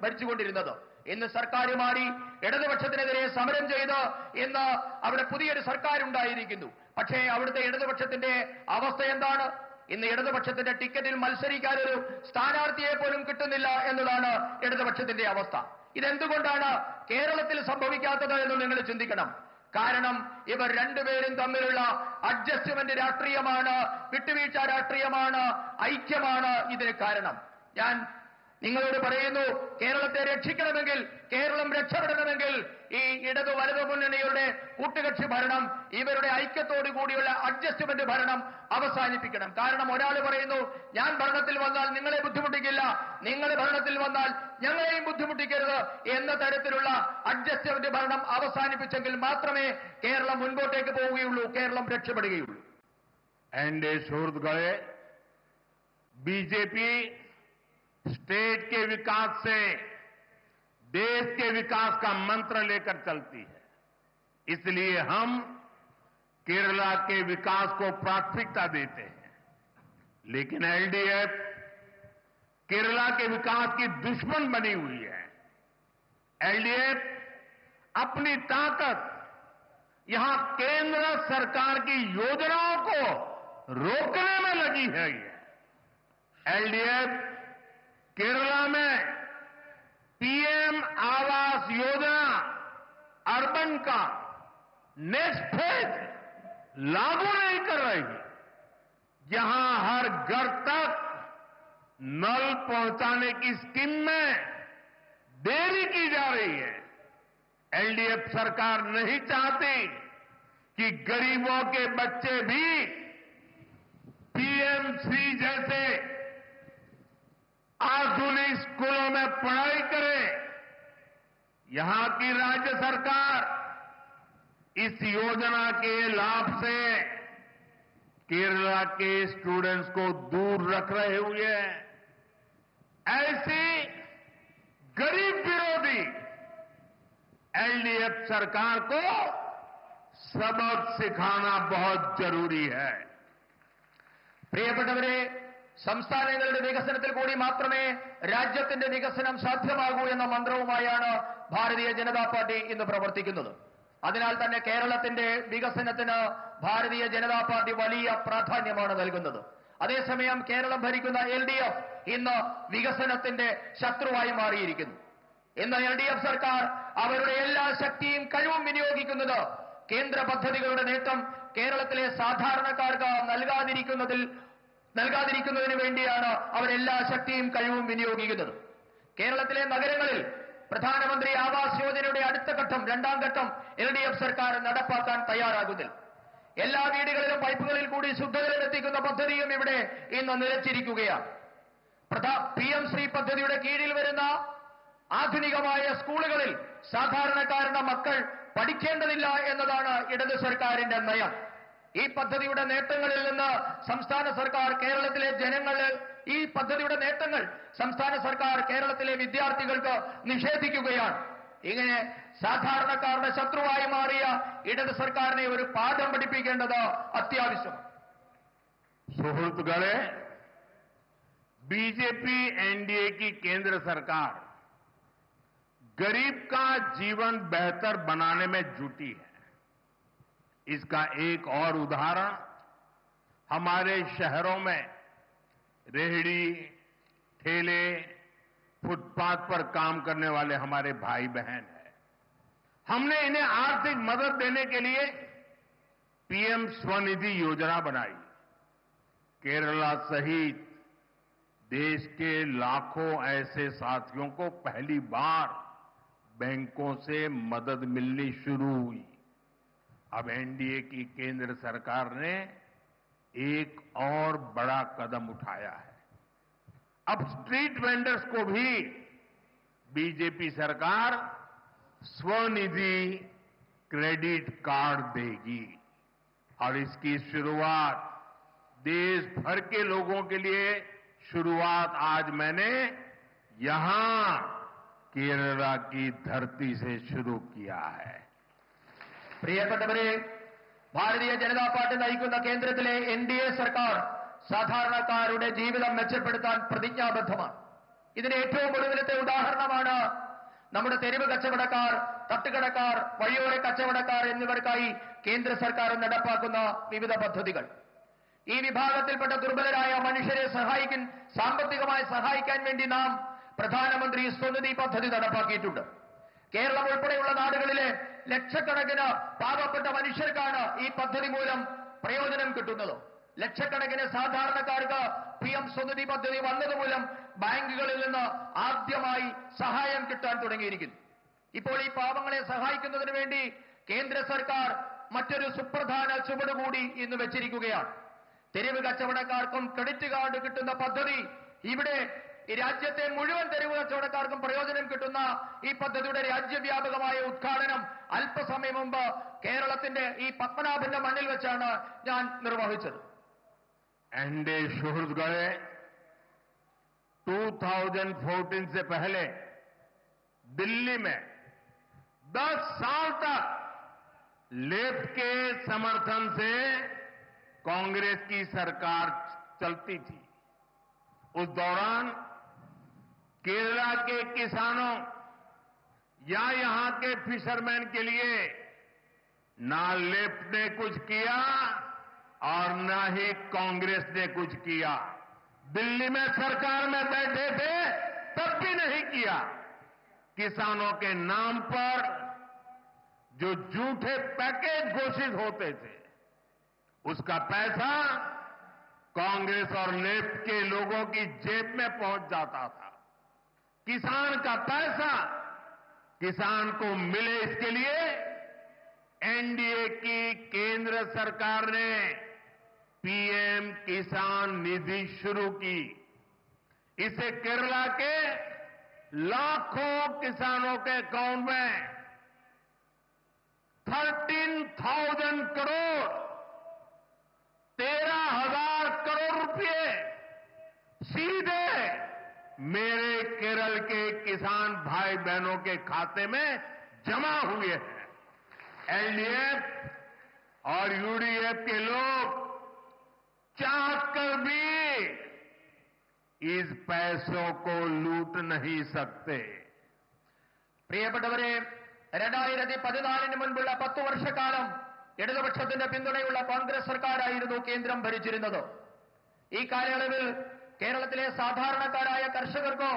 ഭരിച്ചുകൊണ്ടിരുന്നത്. ഇന്ന് സർക്കാർ മാറി ഇടതുപക്ഷത്തിനെതിരെ സമരം ചെയ്ത് ഇന്ന് അവിടെ പുതിയൊരു സർക്കാർ ഉണ്ടായിരിക്കുന്നു. പക്ഷേ അവിടുത്തെ ഇടതുപക്ഷത്തിന്റെ അവസ്ഥ എന്താണ്? ഇന്ന് ഇടതുപക്ഷത്തിന്റെ ടിക്കറ്റിൽ മത്സരിക്കാൻ ഒരു സ്ഥാനാർത്ഥിയെ പോലും കിട്ടുന്നില്ല എന്നതാണ് ഇടതുപക്ഷത്തിന്റെ അവസ്ഥ. ഇതെന്തുകൊണ്ടാണ് കേരളത്തിൽ സംഭവിക്കാത്തത് എന്ന് നിങ്ങൾ ചിന്തിക്കണം. കാരണം ഇവർ രണ്ടുപേരും തമ്മിലുള്ള അഡ്ജസ്റ്റ്മെന്റ് രാഷ്ട്രീയമാണ്, വിട്ടുവീഴ്ച രാഷ്ട്രീയമാണ്, ഐക്യമാണ് ഇതിന് കാരണം. ഞാൻ നിങ്ങളോട് പറയുന്നു, കേരളത്തെ രക്ഷിക്കണമെങ്കിൽ, കേരളം രക്ഷപ്പെടണമെങ്കിൽ ഈ ഇടതു വലതു മുന്നണിയുടെ കൂട്ടുകക്ഷി ഭരണം, ഇവരുടെ ഐക്യത്തോടു കൂടിയുള്ള അഡ്ജസ്റ്റ്മെന്റ് ഭരണം അവസാനിപ്പിക്കണം. കാരണം ഒരാൾ പറയുന്നു, ഞാൻ ഭരണത്തിൽ വന്നാൽ നിങ്ങളെ ബുദ്ധിമുട്ടിക്കില്ല, നിങ്ങൾ ഭരണത്തിൽ വന്നാൽ ഞങ്ങളെയും ബുദ്ധിമുട്ടിക്കരുത് എന്ന തരത്തിലുള്ള അഡ്ജസ്റ്റ്മെന്റ് ഭരണം അവസാനിപ്പിച്ചെങ്കിൽ മാത്രമേ കേരളം മുൻപോട്ടേക്ക് പോവുകയുള്ളൂ, കേരളം രക്ഷപ്പെടുകയുള്ളൂ. एनडीए സുഹൃത്തുക്കളെ, बीजेपी स्टेट के विकास से देश के विकास का मंत्र लेकर चलती है. इसलिए हम केरला के विकास को प्राथमिकता देते हैं. लेकिन एलडीएफ केरला के विकास की दुश्मन बनी हुई है. एलडीएफ अपनी ताकत यहां केंद्र सरकार की योजनाओं को रोकने में लगी है. एलडीएफ केरला में पीएम आवास योजना अर्बन का नेक्स्ट फेज लागू नहीं कर रही. जहां हर घर तक नल पहुंचाने की स्कीम में देरी की जा रही है. एलडीएफ सरकार नहीं चाहती कि गरीबों के बच्चे भी पीएमसी जैसे आधुनिक स्कूलों में पढ़ाई करें. यहां की राज्य सरकार इस योजना के लाभ से केरला के स्टूडेंट्स को दूर रख रहे हुए हैं. ऐसी गरीब विरोधी एलडीएफ सरकार को सबक सिखाना बहुत जरूरी है. പ്രിയപ്പെട്ടവരെ, സംസ്ഥാനങ്ങളുടെ വികസനത്തിൽ കൂടി മാത്രമേ രാജ്യത്തിന്റെ വികസനം സാധ്യമാകൂ എന്ന മന്ത്രവുമായാണ് ഭാരതീയ ജനതാ പാർട്ടി ഇന്ന് പ്രവർത്തിക്കുന്നത്. അതിനാൽ തന്നെ കേരളത്തിന്റെ വികസനത്തിന് ഭാരതീയ ജനതാ പാർട്ടി വലിയ പ്രാധാന്യമാണ് നൽകുന്നത്. അതേസമയം കേരളം ഭരിക്കുന്ന LDF ഇന്ന് വികസനത്തിന്റെ ശത്രുവായി മാറിയിരിക്കുന്നു. ഇന്ന് LDF സർക്കാർ അവരുടെ എല്ലാ ശക്തിയും കഴിവും വിനിയോഗിക്കുന്നത് കേന്ദ്ര പദ്ധതികളുടെ നേട്ടം കേരളത്തിലെ സാധാരണക്കാർക്ക് നൽകാതിരിക്കുന്നതിന് വേണ്ടിയാണ് അവരെല്ലാ ശക്തിയും കഴിവും വിനിയോഗിക്കുന്നത്. കേരളത്തിലെ നഗരങ്ങളിൽ പ്രധാനമന്ത്രി ആവാസ് യോജനയുടെ അടുത്ത ഘട്ടം, 2ാം ഘട്ടം LDF സർക്കാർ നടപ്പാക്കാൻ തയ്യാറാകുന്നില്ല. എല്ലാ വീടുകളിലും പൈപ്പുകളിൽ കൂടി ശുദ്ധജലം എത്തിക്കുന്ന പദ്ധതിയും ഇവിടെ ഇന്ന് നിലച്ചിരിക്കുകയാണ്. PM ശ്രീ പദ്ധതിയുടെ കീഴിൽ വരുന്ന ആധുനികമായ സ്കൂളുകളിൽ സാധാരണക്കാരുടെ മക്കൾ പഠിക്കേണ്ടതില്ല എന്നതാണ് ഇടത് സർക്കാരിന്റെ നയം. ഈ പദ്ധതിയുടെ നേട്ടങ്ങളിൽ നിന്ന് സംസ്ഥാന സർക്കാർ കേരളത്തിലെ ഈ പദ്ധതിയുടെ നേട്ടങ്ങൾ സംസ്ഥാന സർക്കാർ കേരളത്തിലെ വിദ്യാർത്ഥികൾക്ക് നിഷേധിക്കുകയാണ്. ഇങ്ങനെ സാധാരണക്കാരുടെ ശത്രുവായി മാറിയ ഇടത് സർക്കാരിനെ ഒരു പാഠം പഠിപ്പിക്കേണ്ടത് അത്യാവശ്യമാണ്. സുഹൃത്തുക്കളെ, बीजेपी एनडीए की केंद्र सरकार गरीब का जीवन बेहतर बनाने में जुटी है। इसका एक और उदाहरण हमारे शहरों में रेहड़ी, ठेले, फुटपाथ पर काम करने वाले हमारे भाई बहन हैं। हमने इन्हें आर्थिक मदद देने के लिए पीएम स्वनिधि योजना बनाई। केरला सहित देश के लाखों ऐसे साथियों को पहली बार बैंकों से मदद मिलनी शुरू हुई। अब एनडीए की केंद्र सरकार ने एक और बड़ा कदम उठाया है। अब स्ट्रीट वेंडर्स को भी बीजेपी सरकार स्वनिधि क्रेडिट कार्ड देगी और इसकी शुरुआत देश भर के लोगों के लिए शुरुआत आज मैंने यहां केरला की धरती से शुरू किया है। പ്രിയപ്പെട്ടവരെ, ഭാരതീയ ജനതാ പാർട്ടി നയിക്കുന്ന കേന്ദ്രത്തിലെ എൻഡിഎ സർക്കാർ സാധാരണക്കാരുടെ ജീവിതം മെച്ചപ്പെടുത്താൻ പ്രതിജ്ഞാബദ്ധമാണ്. ഇതിന് ഏറ്റവും ഒടുവിലത്തെ ഉദാഹരണമാണ് നമ്മുടെ തെരുവ് കച്ചവടക്കാർ, തട്ടുകടക്കാർ, വഴിയോര കച്ചവടക്കാർ എന്നിവർക്കായി കേന്ദ്ര സർക്കാർ നടപ്പാക്കുന്ന വിവിധ പദ്ധതികൾ. ഈ വിഭാഗത്തിൽപ്പെട്ട ദുർബലരായ മനുഷ്യരെ സാമ്പത്തികമായി സഹായിക്കാൻ വേണ്ടി നാം പ്രധാനമന്ത്രി സ്വനിധി പദ്ധതി നടപ്പാക്കിയിട്ടുണ്ട്. കേരളം ഉൾപ്പെടെയുള്ള നാടുകളിലെ ലക്ഷക്കണക്കിന് പാവപ്പെട്ട മനുഷ്യർക്കാണ് ഈ പദ്ധതി മൂലം പ്രയോജനം കിട്ടുന്നത്. ലക്ഷക്കണക്കിന് സാധാരണക്കാർക്ക് പിഎം സ്വനിധി പദ്ധതി വന്നതുമൂലം ബാങ്കുകളിൽ നിന്ന് ആദ്യമായി സഹായം കിട്ടാൻ തുടങ്ങിയിരിക്കുന്നു. ഇപ്പോൾ ഈ പാവങ്ങളെ സഹായിക്കുന്നതിന് വേണ്ടി കേന്ദ്ര സർക്കാർ മറ്റൊരു സുപ്രധാന ചുവട് കൂടി ഇന്ന് വെച്ചിരിക്കുകയാണ്. തെരുവ് കച്ചവടക്കാർക്കും ക്രെഡിറ്റ് കാർഡ് കിട്ടുന്ന പദ്ധതി, ഇവിടെ ഈ രാജ്യത്തെ മുഴുവൻ തെരുവ് കച്ചവടക്കാർക്കും പ്രയോജനം കിട്ടുന്ന ഈ പദ്ധതിയുടെ രാജ്യവ്യാപകമായ ഉദ്ഘാടനം അല്പസമയം മുമ്പ് കേരളത്തിന്റെ ഈ പത്മനാഭന്റെ മണ്ണിൽ വെച്ചാണ് ഞാൻ നിർവഹിച്ചത്. एनडीए सुहृदगढ़े 2014 से पहले दिल्ली में 10 साल तक लेफ्ट के समर्थन से कांग्रेस की सरकार चलती थी। उस दौरान केरला के किसानों या यहां के फिशरमैन के लिए ना लेफ्ट ने कुछ किया और न ही कांग्रेस ने कुछ किया। दिल्ली में सरकार में बैठे थे तब भी नहीं किया। किसानों के नाम पर जो झूठे पैकेज घोषित होते थे उसका पैसा कांग्रेस और लेफ्ट के लोगों की जेब में पहुंच जाता था। किसान का पैसा किसान को मिले, इसके लिए एनडीए की केंद्र सरकार ने पीएम किसान निधि शुरू की। इसे केरला के लाखों किसानों के अकाउंट में 13,000 करोड़ 13,000 करोड़ रुपए सीधे मेरे केरल के किसान भाई बहनों के खाते में जमा हुए हैं। एलडीएफ और यूडीएफ के लोग चाहकर भी इस पैसों को लूट नहीं सकते। പ്രിയപ്പെട്ടവരെ, 2014 മുൻപുള്ള 10 വർഷക്കാലം ഇടതുപക്ഷത്തിന്റെ പിന്തുണയുള്ള കോൺഗ്രസ് സർക്കാരായിരുന്നു കേന്ദ്രം ഭരിച്ചിരുന്നത്. ഈ കാലയളവിൽ കേരളത്തിലെ സാധാരണക്കാരായ കർഷകർക്കോ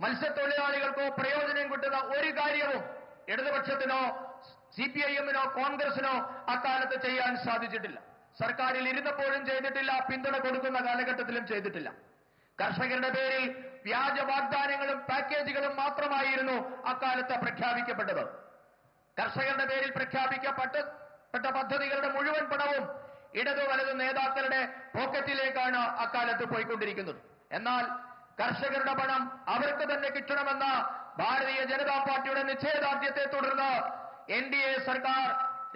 മത്സ്യത്തൊഴിലാളികൾക്കോ പ്രയോജനം കിട്ടുന്ന ഒരു കാര്യവും ഇടതുപക്ഷത്തിനോ സിപിഐഎമ്മിനോ കോൺഗ്രസിനോ അക്കാലത്ത് ചെയ്യാൻ സാധിച്ചിട്ടില്ല. സർക്കാരിൽ ഇരുന്നപ്പോഴും ചെയ്തിട്ടില്ല, പിന്തുണ കൊടുക്കുന്ന കാലഘട്ടത്തിലും ചെയ്തിട്ടില്ല. കർഷകരുടെ പേരിൽ വ്യാജ വാഗ്ദാനങ്ങളും പാക്കേജുകളും മാത്രമായിരുന്നു അക്കാലത്ത് പ്രഖ്യാപിക്കപ്പെട്ടത്. കർഷകരുടെ പേരിൽ പ്രഖ്യാപിക്കപ്പെട്ട പദ്ധതികളുടെ മുഴുവൻ പണവും ഇടതു വലതു നേതാക്കളുടെ പോക്കറ്റിലേക്കാണ് അക്കാലത്ത് പോയിക്കൊണ്ടിരിക്കുന്നത്. എന്നാൽ കർഷകരുടെ പണം അവർക്ക് തന്നെ കിട്ടണമെന്ന ഭാരതീയ ജനതാ പാർട്ടിയുടെ നിശ്ചയദാർഢ്യത്തെ തുടർന്ന് എൻഡിഎ സർക്കാർ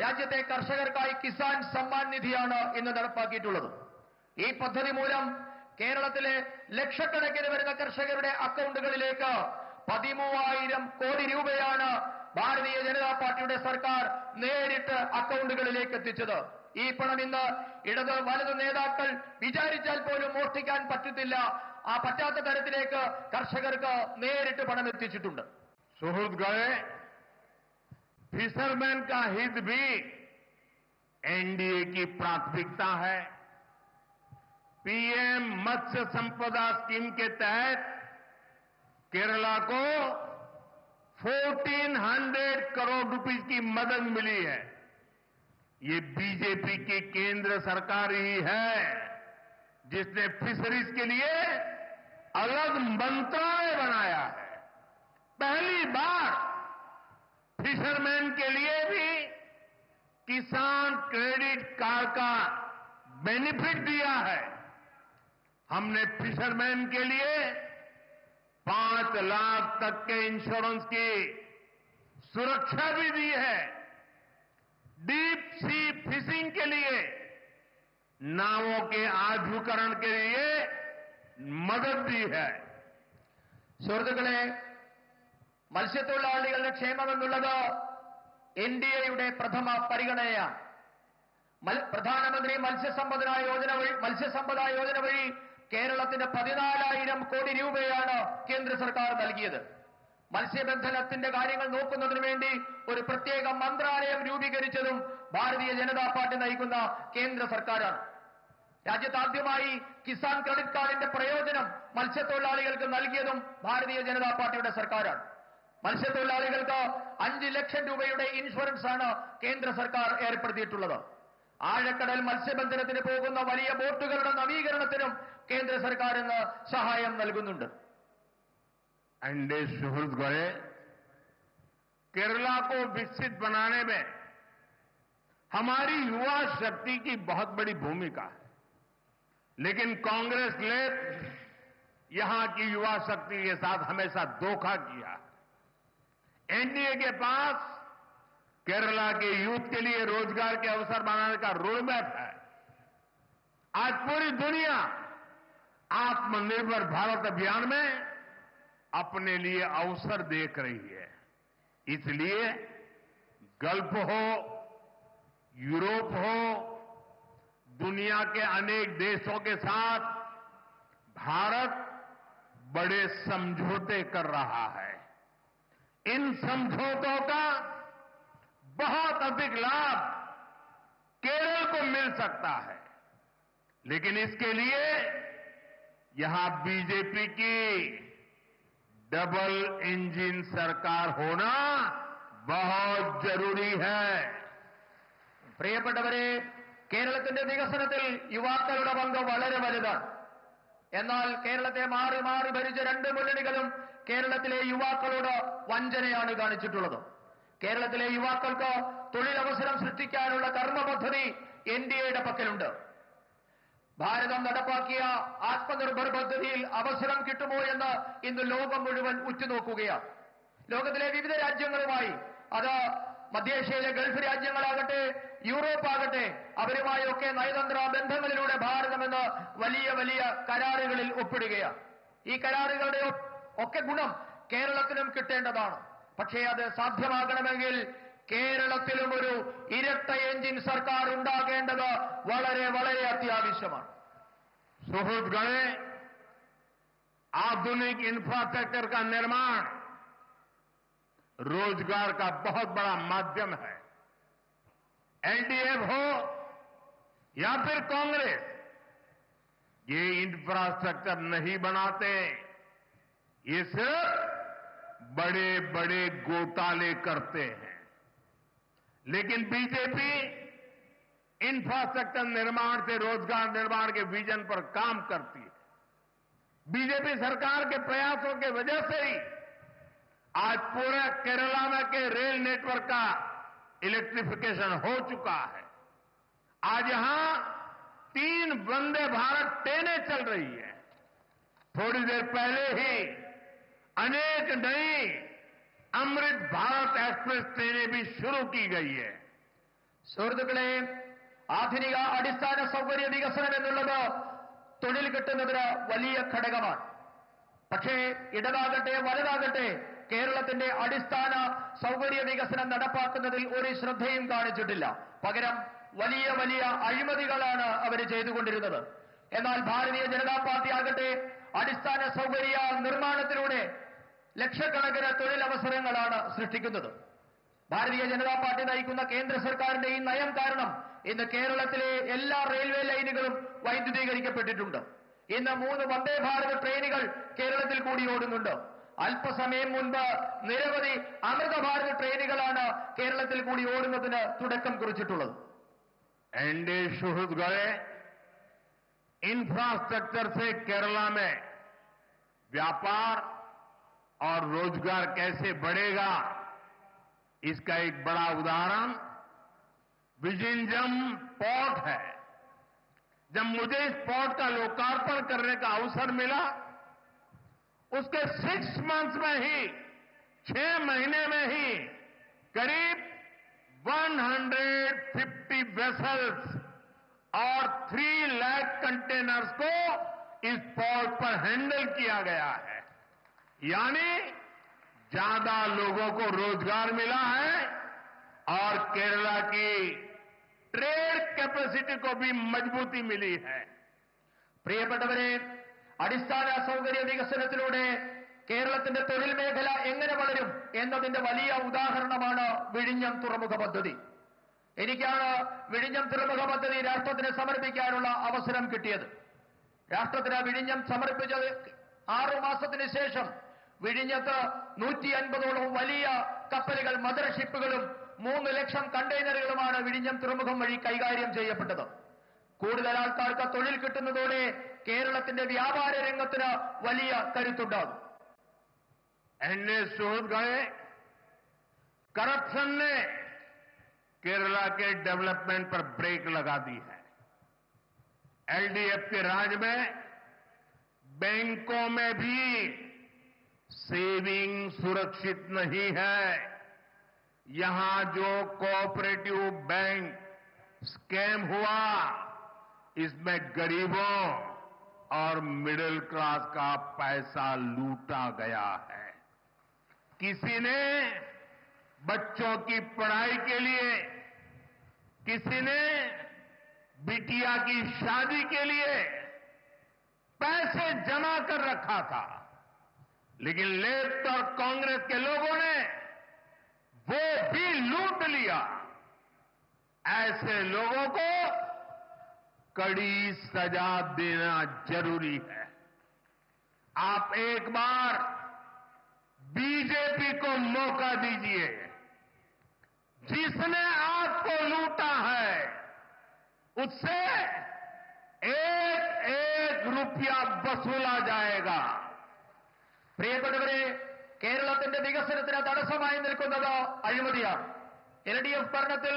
രാജ്യത്തെ കർഷകർക്കായി കിസാൻ സമ്മാൻ നിധിയാണ് ഇന്ന് നടപ്പാക്കിയിട്ടുള്ളത്. ഈ പദ്ധതി മൂലം കേരളത്തിലെ ലക്ഷക്കണക്കിന് വരുന്ന കർഷകരുടെ അക്കൗണ്ടുകളിലേക്ക് 13,000 കോടി രൂപയാണ് ഭാരതീയ ജനതാ പാർട്ടിയുടെ സർക്കാർ നേരിട്ട് അക്കൗണ്ടുകളിലേക്ക് എത്തിച്ചത്. ഈ പണം ഇന്ന് ഇടത് വലതു നേതാക്കൾ വിചാരിച്ചാൽ പോലും മോഷ്ടിക്കാൻ പറ്റത്തില്ല. ആ പറ്റാത്ത തരത്തിലേക്ക് കർഷകർക്ക് നേരിട്ട് പണം എത്തിച്ചിട്ടുണ്ട്. सुहृदगण, फिशरमैन का हित भी एनडीए की प्राथमिकता है। पीएम मत्स्य संपदा स्कीम के तहत केरला को 1400 करोड़ रुपए की मदद मिली है। ये बीजेपी की केंद्र सरकार ही है जिसने फिशरीज के लिए अलग मंत्रालय बनाया है। पहली बार फिशरमैन के लिए भी किसान क्रेडिट कार्ड का बेनिफिट दिया है। हमने फिशरमैन के लिए 5 लाख तक के इंश्योरेंस की सुरक्षा भी दी है। डीप सी फिशिंग के लिए नावों के आधुनिकीकरण के लिए मदद दी है. സുഹൃത്തുക്കളെ, മത്സ്യത്തൊഴിലാളികളുടെ ക്ഷേമമെന്നുള്ളത് എൻഡിഎയുടെ പ്രഥമ പരിഗണനയാണ്. പ്രധാനമന്ത്രി മത്സ്യസമ്പദാ യോജന വഴി കേരളത്തിന് 14,000 കോടി രൂപയാണ് കേന്ദ്ര സർക്കാർ നൽകിയത്. മത്സ്യബന്ധനത്തിന്റെ കാര്യങ്ങൾ നോക്കുന്നതിന് വേണ്ടി ഒരു പ്രത്യേക മന്ത്രാലയം രൂപീകരിച്ചതും ഭാരതീയ ജനതാ പാർട്ടി നയിക്കുന്ന കേന്ദ്ര സർക്കാരാണ്. രാജ്യത്താദ്യമായി കിസാൻ ക്രെഡിറ്റ് കാർഡിന്റെ പ്രയോജനം മത്സ്യത്തൊഴിലാളികൾക്ക് നൽകിയതും ഭാരതീയ ജനതാ പാർട്ടിയുടെ സർക്കാരാണ്. മത്സ്യത്തൊഴിലാളികൾക്ക് 5 ലക്ഷം രൂപയുടെ ഇൻഷുറൻസ് ആണ് കേന്ദ്ര സർക്കാർ ഏർപ്പെടുത്തിയിട്ടുള്ളത്. ആഴക്കടൽ മത്സ്യബന്ധനത്തിന് പോകുന്ന വലിയ ബോട്ടുകളുടെ നവീകരണത്തിനും കേന്ദ്ര സർക്കാർ ഇന്ന് സഹായം നൽകുന്നുണ്ട്. एनडीए सुहृदगण, केरला को विकसित बनाने में हमारी युवा शक्ति की बहुत बड़ी भूमिका है, लेकिन कांग्रेस ने यहां की युवा शक्ति के साथ हमेशा धोखा किया. एनडीए के पास केरला के यूथ के लिए रोजगार के अवसर बनाने का रोडमैप है. आज पूरी दुनिया आत्मनिर्भर भारत अभियान में अपने लिए अवसर देख रही है. इसलिए गल्फ हो, यूरोप हो, दुनिया के अनेक देशों के साथ भारत बड़े समझौते कर रहा है. इन समझौतों का बहुत अधिक लाभ केरल को मिल सकता है, लेकिन इसके लिए यहां बीजेपी की डबल इंजन सरकार होना बहुत जरूरी है. പ്രിയപ്പെട്ടവരെ, കേരളത്തിന്റെ വികസനത്തിൽ യുവാക്കളുടെ പങ്ക് വളരെ വലുതാണ്. എന്നാൽ കേരളത്തെ മാറി മാറി ഭരിച്ച 2 മുന്നണികളും കേരളത്തിലെ യുവാക്കളോട് വഞ്ചനയാണ് കാണിച്ചിട്ടുള്ളത്. കേരളത്തിലെ യുവാക്കൾക്ക് തൊഴിലവസരം സൃഷ്ടിക്കാനുള്ള കർമ്മ പദ്ധതി എൻഡിഎയുടെ പക്കലുണ്ട്. ഭാരതം നടപ്പാക്കിയ ആത്മനിർഭർ പദ്ധതിയിൽ അവസരം കിട്ടുമോ എന്ന് ഇന്ന് ലോകം മുഴുവൻ ഉറ്റുനോക്കുകയാണ്. ലോകത്തിലെ വിവിധ രാജ്യങ്ങളുമായി, അത് മധ്യേഷ്യയിലെ ഗൾഫ് രാജ്യങ്ങളാകട്ടെ, യൂറോപ്പ് ആകട്ടെ, അവരുമായൊക്കെ നയതന്ത്ര ബന്ധങ്ങളിലൂടെ ഭാരതം ഇന്ന് വലിയ വലിയ കരാറുകളിൽ ഒപ്പിടുകയാണ്. ഈ കരാറുകളുടെ ഒക്കെ ഗുണം കേരളത്തിനും കിട്ടേണ്ടതാണ്. പക്ഷേ അത് സാധ്യമാകണമെങ്കിൽ കേരളത്തിലും ഒരു ഇരട്ട എഞ്ചിൻ സർക്കാർ ഉണ്ടാകേണ്ടത് വളരെ വളരെ അത്യാവശ്യമാണ്. सुहृदगण, आधुनिक इंफ्रास्ट्रक्चर का निर्माण रोजगार का बहुत बड़ा माध्यम है. एलडीए हो या फिर कांग्रेस, ये इंफ्रास्ट्रक्चर नहीं बनाते. ये सिर्फ बड़े बड़े घोटाले करते हैं. लेकिन बीजेपी इंफ्रास्ट्रक्चर निर्माण से रोजगार निर्माण के विजन पर काम करती है. बीजेपी सरकार के प्रयासों के वजह से ही आज पूरे केरला में के रेल नेटवर्क का इलेक्ट्रिफिकेशन हो चुका है. आज यहां 3 वंदे भारत ट्रेनें चल रही है. थोड़ी देर पहले ही अनेक नई अमृत भारत एक्सप्रेस ट्रेनें भी शुरू की गई है. സുഹൃത്തുക്കളെ, ആധുനിക അടിസ്ഥാന സൗകര്യ വികസനം എന്നുള്ളത് തൊഴിൽ കിട്ടുന്നതിന് വലിയ ഘടകമാണ്. പക്ഷേ ഇടതാകട്ടെ വലതാകട്ടെ കേരളത്തിന്റെ അടിസ്ഥാന സൗകര്യ വികസനം നടപ്പാക്കുന്നതിൽ ഒരു ശ്രദ്ധയും കാണിച്ചിട്ടില്ല. പകരം വലിയ വലിയ അഴിമതികളാണ് അവർ ചെയ്തുകൊണ്ടിരുന്നത്. എന്നാൽ ഭാരതീയ ജനതാ പാർട്ടി ആകട്ടെ അടിസ്ഥാന സൗകര്യ നിർമ്മാണത്തിലൂടെ ലക്ഷക്കണക്കിന് തൊഴിലവസരങ്ങളാണ് സൃഷ്ടിക്കുന്നത്. ഭാരതീയ ജനതാ പാർട്ടി നയിക്കുന്ന കേന്ദ്ര സർക്കാരിന്റെ ഈ നയം കാരണം ഇന്ന് കേരളത്തിലെ എല്ലാ റെയിൽവേ ലൈനുകളും വൈദ്യുതീകരിക്കപ്പെട്ടിട്ടുണ്ട്. ഇന്ന് 3 വന്ദേ ഭാരത് ട്രെയിനുകൾ കേരളത്തിൽ കൂടി ഓടുന്നുണ്ട്. അല്പസമയം മുൻപ് നിരവധി അമൃത ഭാരത് ട്രെയിനുകളാണ് കേരളത്തിൽ കൂടി ഓടുന്നതിന് തുടക്കം കുറിച്ചിട്ടുള്ളത്. एनडीए शुरू गए इंफ्रास्ट्रक्चर से केरला में व्यापार और रोजगार कैसे बढ़ेगा, इसका एक बड़ा उदाहरण विजिंजम पोर्ट है. जब मुझे इस पोर्ट का लोकार्पण करने का अवसर मिला, उसके 6 मंथ्स में ही 6 महीने में ही करीब 150 वेसल्स और 3 लाख कंटेनर्स को इस पोर्ट पर हैंडल किया गया है. यानी ज्यादा लोगों को रोजगार मिला है और केरला की ट्रेड कैपेसिटी को भी मजबूती मिली है. പ്രിയപ്പെട്ടവരെ, അടിസ്ഥാന സൗകര്യ വികസനത്തിലൂടെ കേരളത്തിന്റെ തൊഴിൽ മേഖല എങ്ങനെ വളരും എന്നതിന്റെ വലിയ ഉദാഹരണമാണ് വിഴിഞ്ഞം തുറമുഖ പദ്ധതി. എനിക്കാണ് വിഴിഞ്ഞം തുറമുഖ പദ്ധതി രാഷ്ട്രത്തിന് സമർപ്പിക്കാനുള്ള അവസരം കിട്ടിയത്. രാഷ്ട്രത്തിന് വിഴിഞ്ഞം സമർപ്പിച്ചത് 6 മാസത്തിന് ശേഷം വിഴിഞ്ഞത്ത് 150ഓളം വലിയ കപ്പലുകൾ, മദർഷിപ്പുകളും 3 ലക്ഷം കണ്ടെയ്നറുകളുമാണ് വിഴിഞ്ഞം തുറമുഖം വഴി കൈകാര്യം ചെയ്യപ്പെട്ടത്. കൂടുതൽ ആൾക്കാർക്ക് തൊഴിൽ കിട്ടുന്നതോടെ കേരളത്തിന്റെ വ്യാപാര രംഗത്തിന് വലിയ കരുത്തുണ്ടാകും. एनडीए शुरू गए करप्शन ने केरला के डेवलपमेंट पर ब्रेक लगा दी है. एलडीएफ के राज में बैंकों में भी सेविंग सुरक्षित नहीं है. यहां जो कोऑपरेटिव बैंक स्कैम हुआ, इसमें गरीबों और मिडिल क्लास का पैसा लूटा गया है. किसी ने बच्चों की पढ़ाई के लिए, किसी ने बिटिया की शादी के लिए पैसे जमा कर रखा था, लेकिन लेफ्ट और कांग्रेस के लोगों ने वो भी लूट लिया. ऐसे लोगों को कड़ी सजा देना जरूरी है. आप एक बार बीजेपी को मौका दीजिए. जिसने आपको लूटा है उससे एक रुपया वसूला जाएगा. പ്രിയപ്പെട്ടവരെ, കേരളത്തിന്റെ വികസനത്തിന് തടസ്സമായി നിൽക്കുന്നത് അഴിമതിയാണ്. എൽഡിഎഫ് ഭരണത്തിൽ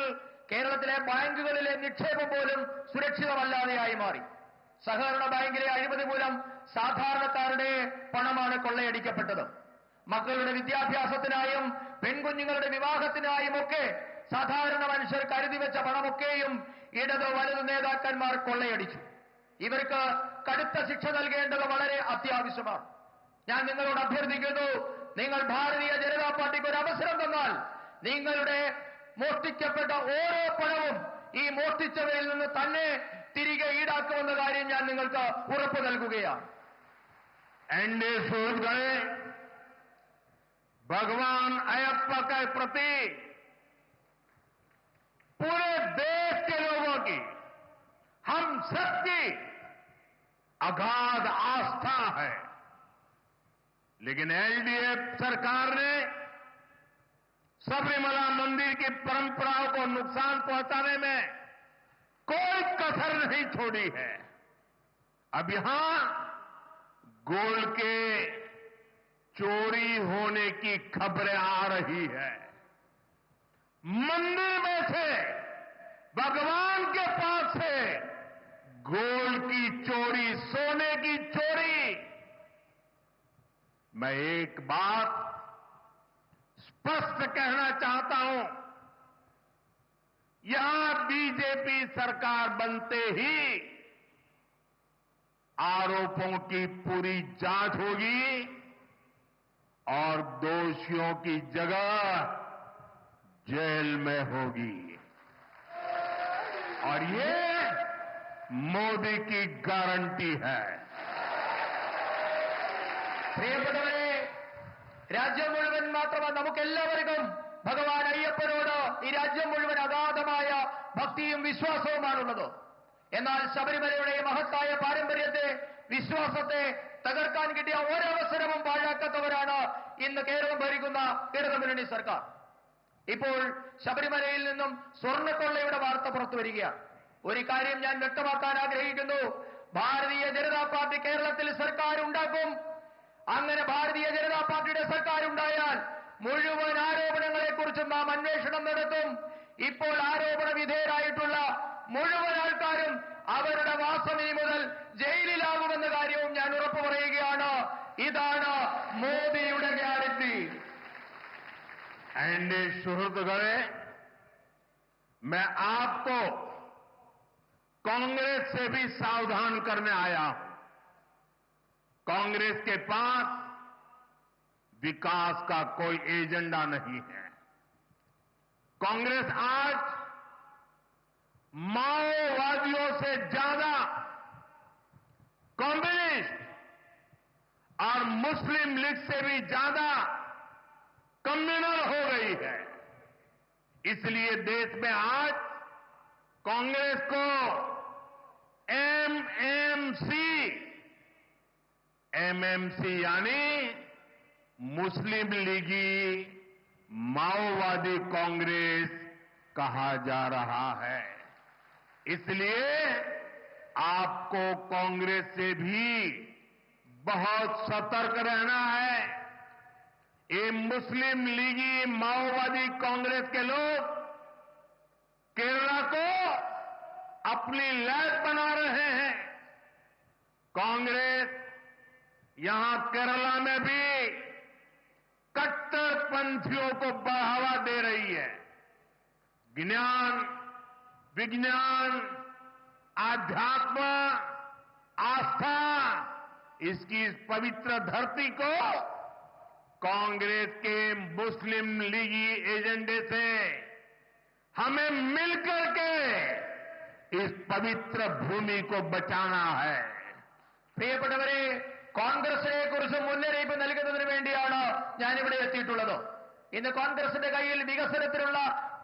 കേരളത്തിലെ ബാങ്കുകളിലെ നിക്ഷേപം പോലും സുരക്ഷിതമല്ലാതെയായി മാറി. സഹകരണ ബാങ്കിലെ അഴിമതി മൂലം സാധാരണക്കാരുടെ പണമാണ് കൊള്ളയടിക്കപ്പെട്ടത്. മക്കളുടെ വിദ്യാഭ്യാസത്തിനായും പെൺകുഞ്ഞുങ്ങളുടെ വിവാഹത്തിനായും ഒക്കെ സാധാരണ മനുഷ്യർ കരുതി വെച്ച പണമൊക്കെയും ഇടത് വലതു നേതാക്കന്മാർ കൊള്ളയടിച്ചു. ഇവർക്ക് കടുത്ത ശിക്ഷ നൽകേണ്ടത് വളരെ അത്യാവശ്യമാണ്. ഞാൻ നിങ്ങളോട് അഭ്യർത്ഥിക്കുന്നു, നിങ്ങൾ ഭാരതീയ ജനതാ പാർട്ടിക്ക് ഒരു അവസരം തന്നാൽ നിങ്ങളുടെ മോഷ്ടിക്കപ്പെട്ട ഓരോ പണവും ഈ മോഷ്ടിച്ചവരിൽ നിന്ന് തന്നെ തിരികെ ഈടാക്കുമെന്ന കാര്യം ഞാൻ നിങ്ങൾക്ക് ഉറപ്പ് നൽകുകയാണ്. एनडीए शुरू गए भगवान अयप्पा के प्रति पूरे देश के लोगों की, हम सबकी अगाध आस्था है. लेकिन एलडीएफ सरकार ने सबरीमला मंदिर की परंपराओं को नुकसान पहुंचाने में कोई कसर नहीं छोड़ी है. अब यहां गोल्ड के चोरी होने की खबरें आ रही है. मंदिर में से, भगवान के पास से गोल्ड की चोरी, सोने की चोरी. मैं एक बात स्पष्ट कहना चाहता हूं, यहां बीजेपी सरकार बनते ही आरोपों की पूरी जांच होगी और दोषियों की जगह जेल में होगी. और ये मोदी की गारंटी है. പ്രിയപ്പെട്ടവരെ, രാജ്യം മുഴുവൻ മാത്രമല്ല, നമുക്കെല്ലാവർക്കും ഭഗവാൻ അയ്യപ്പനോട് ഈ രാജ്യം മുഴുവൻ അഗാധമായ ഭക്തിയും വിശ്വാസവുമാണുള്ളത്. എന്നാൽ ശബരിമലയുടെ മഹത്തായ പാരമ്പര്യത്തെ, വിശ്വാസത്തെ തകർക്കാൻ കിട്ടിയ ഒരവസരവും പാഴാക്കാത്തവരാണ് ഇന്ന് കേരളം ഭരിക്കുന്ന ഇടതുമുന്നണി സർക്കാർ. ഇപ്പോൾ ശബരിമലയിൽ നിന്നും സ്വർണ്ണക്കൊള്ളയുടെ വാർത്ത പുറത്തു വരികയാണ്. ഒരു കാര്യം ഞാൻ വ്യക്തമാക്കാൻ ആഗ്രഹിക്കുന്നു. ഭാരതീയ ജനതാ പാർട്ടി കേരളത്തിൽ സർക്കാർ ഉണ്ടാക്കും. അങ്ങനെ ഭാരതീയ ജനതാ പാർട്ടിയുടെ സർക്കാർ ഉണ്ടായാൽ മുഴുവൻ ആരോപണങ്ങളെക്കുറിച്ചും നാം അന്വേഷണം നടത്തും. ഇപ്പോൾ ആരോപണ വിധേയരായിട്ടുള്ള മുഴുവൻ ആൾക്കാരും അവരുടെ വാസമി മുതൽ ജയിലിലാകുമെന്ന കാര്യവും ഞാൻ ഉറപ്പു പറയുകയാണ്. ഇതാണ് മോദിയുടെ ഗ്യാരണ്ടി. एनडीए सुहृदगणे, मैं आपको कांग्रेस से भी सावधान करने आया हूं. कांग्रेस के पास विकास का कोई एजेंडा नहीं है. कांग्रेस आज माओवादियों से ज्यादा कम्युनिस्ट और मुस्लिम लीग से भी ज्यादा कम्युनल हो गई है. इसलिए देश में आज कांग्रेस को एमएमसी यानी मुस्लिम लीगी माओवादी कांग्रेस कहा जा रहा है. इसलिए आपको कांग्रेस से भी बहुत सतर्क रहना है. ये मुस्लिम लीगी माओवादी कांग्रेस के लोग केरला को अपनी लैब बना रहे हैं. कांग्रेस यहां केरला में भी कट्टरपंथियों को बढ़ावा दे रही है. ज्ञान, विज्ञान, आध्यात्म, आस्था, इसकी इस पवित्र धरती को कांग्रेस के मुस्लिम लीगी एजेंडे से हमें मिलकर के इस पवित्र भूमि को बचाना है. പ്രിയപ്പെട്ടവരെ, കോൺഗ്രസിനെ കുറിച്ച് മുന്നറിയിപ്പ് നൽകുന്നതിന് വേണ്ടിയാണ് ഞാനിവിടെ എത്തിയിട്ടുള്ളത്. ഇന്ന് കോൺഗ്രസിന്റെ കയ്യിൽ വികസനത്തിനുള്ള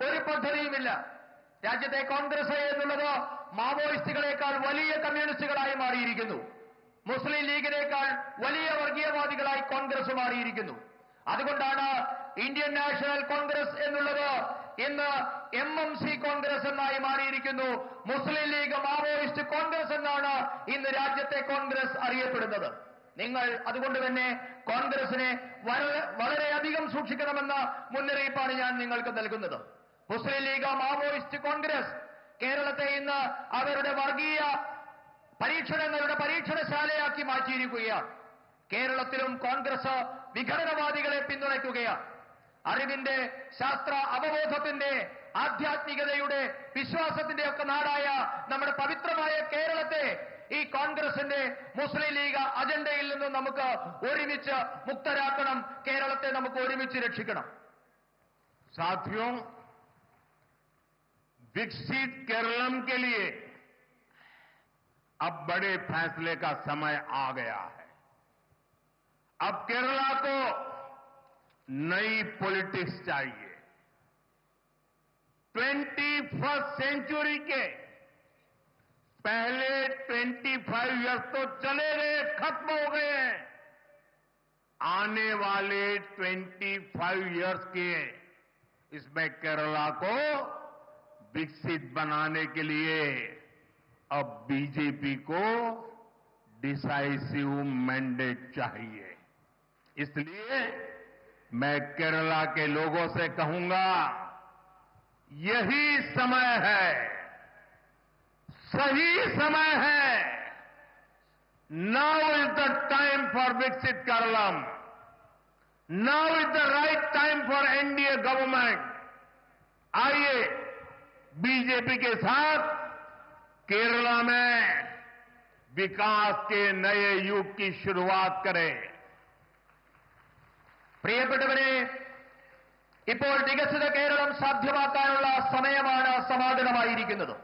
ഒരു പദ്ധതിയുമില്ല. രാജ്യത്തെ കോൺഗ്രസ് എന്നുള്ളത് മാവോയിസ്റ്റുകളെക്കാൾ വലിയ കമ്മ്യൂണിസ്റ്റുകളായി മാറിയിരിക്കുന്നു. മുസ്ലിം ലീഗിനേക്കാൾ വലിയ വർഗീയവാദികളായി കോൺഗ്രസ് മാറിയിരിക്കുന്നു. അതുകൊണ്ടാണ് ഇന്ത്യൻ നാഷണൽ കോൺഗ്രസ് എന്നുള്ളത് ഇന്ന് എംഎംസി കോൺഗ്രസ് എന്നായി മാറിയിരിക്കുന്നു. മുസ്ലിം ലീഗ് മാവോയിസ്റ്റ് കോൺഗ്രസ് എന്നാണ് ഇന്ന് രാജ്യത്തെ കോൺഗ്രസ് അറിയപ്പെടുന്നത്. നിങ്ങൾ അതുകൊണ്ട് തന്നെ കോൺഗ്രസിനെ വളരെയധികം സൂക്ഷിക്കണമെന്ന മുന്നറിയിപ്പാണ് ഞാൻ നിങ്ങൾക്ക് നൽകുന്നത്. മുസ്ലിം ലീഗ് മാവോയിസ്റ്റ് കോൺഗ്രസ് കേരളത്തെ ഇന്ന് അവരുടെ വർഗീയ പരീക്ഷണങ്ങളുടെ പരീക്ഷണശാലയാക്കി മാറ്റിയിരിക്കുകയാണ്. കേരളത്തിലും കോൺഗ്രസ് വിഘടനവാദികളെ പിന്തുണയ്ക്കുകയാണ്. അറിവിന്റെ, ശാസ്ത്ര അവബോധത്തിന്റെ, ആധ്യാത്മികതയുടെ, വിശ്വാസത്തിന്റെ ഒക്കെ നാടായ നമ്മുടെ പവിത്രമായ കേരളത്തെ ഈ കോൺഗ്രസിന്റെ മുസ്ലിം ലീഗ് അജണ്ടയിൽ നിന്ന് നമുക്ക് ഒരുമിച്ച് മുക്തരാക്കണം. കേരളത്തെ നമുക്ക് ഒരുമിച്ച് രക്ഷിക്കണം. साथियों, विकसित केरलम के लिए अब बड़े फैसले का समय आ गया है. अब केरला को नई पॉलिटिक्स चाहिए. 21st सेंचुरी के पहले 25 इयर्स तो चले गए, खत्म हो गए हैं. आने वाले 25 इयर्स के इसमें केरला को विकसित बनाने के लिए अब बीजेपी को डिसाइसिव मैंडेट चाहिए. इसलिए मैं केरला के लोगों से कहूंगा, यही समय है, सही समय है. Now is the time for विकसित Keralam. Now is the right time for NDA government. आइए बीजेपी के साथ केरला में विकास के नए युग की शुरुआत करें. പ്രിയപ്പെട്ടവരെ, ഇപ്പോൾ വികസിത കേരളം സാധ്യമാക്കാനുള്ള സമയമാണ് സമാഗതമായിരിക്കുന്നത്.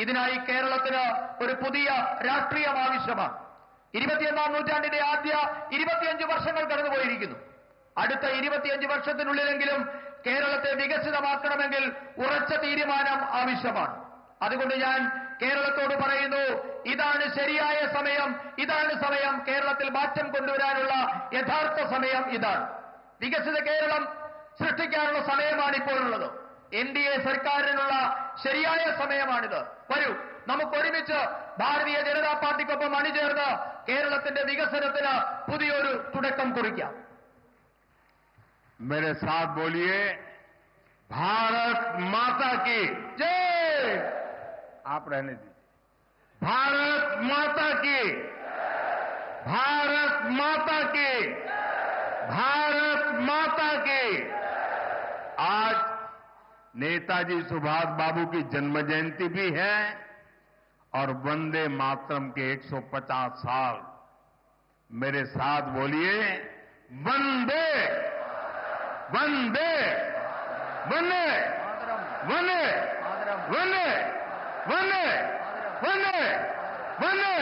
ഇതിനായി കേരളത്തിന് ഒരു പുതിയ രാഷ്ട്രീയം ആവശ്യമാണ്. 21ാം നൂറ്റാണ്ടിന്റെ ആദ്യ 25 വർഷങ്ങൾ കടന്നുപോയിരിക്കുന്നു. അടുത്ത 25 വർഷത്തിനുള്ളിലെങ്കിലും കേരളത്തെ വികസിതമാക്കണമെങ്കിൽ ഉറച്ച തീരുമാനം ആവശ്യമാണ്. അതുകൊണ്ട് ഞാൻ കേരളത്തോട് പറയുന്നു, ഇതാണ് ശരിയായ സമയം, ഇതാണ് സമയം. കേരളത്തിൽ മാറ്റം കൊണ്ടുവരാനുള്ള യഥാർത്ഥ സമയം ഇതാണ്. വികസിത കേരളം സൃഷ്ടിക്കാനുള്ള സമയമാണ് ഇപ്പോഴുള്ളത്. NDA സർക്കാരിനുള്ള ശരിയായ സമയമാണിത്. വരൂ, നമുക്ക് ഒരുമിച്ച് ഭാരതീയ ജനതാ പാർട്ടിക്കൊപ്പം അണിചേർന്ന് കേരളത്തിന്റെ വികസനത്തിന് പുതിയൊരു തുടക്കം കുറിക്കാം. मेरे साथ बोलिए, भारत माता की जय. आप रहने दीजिए. भारत माता की, भारत माता की, भारत माता की. आज नेताजी सुभाष बाबू की जन्म जयंती भी है और वंदे मातरम के 150 साल. मेरे साथ बोलिए, वंदे वंदे वंदे वंदे वंदे वंदे वंदे वंदे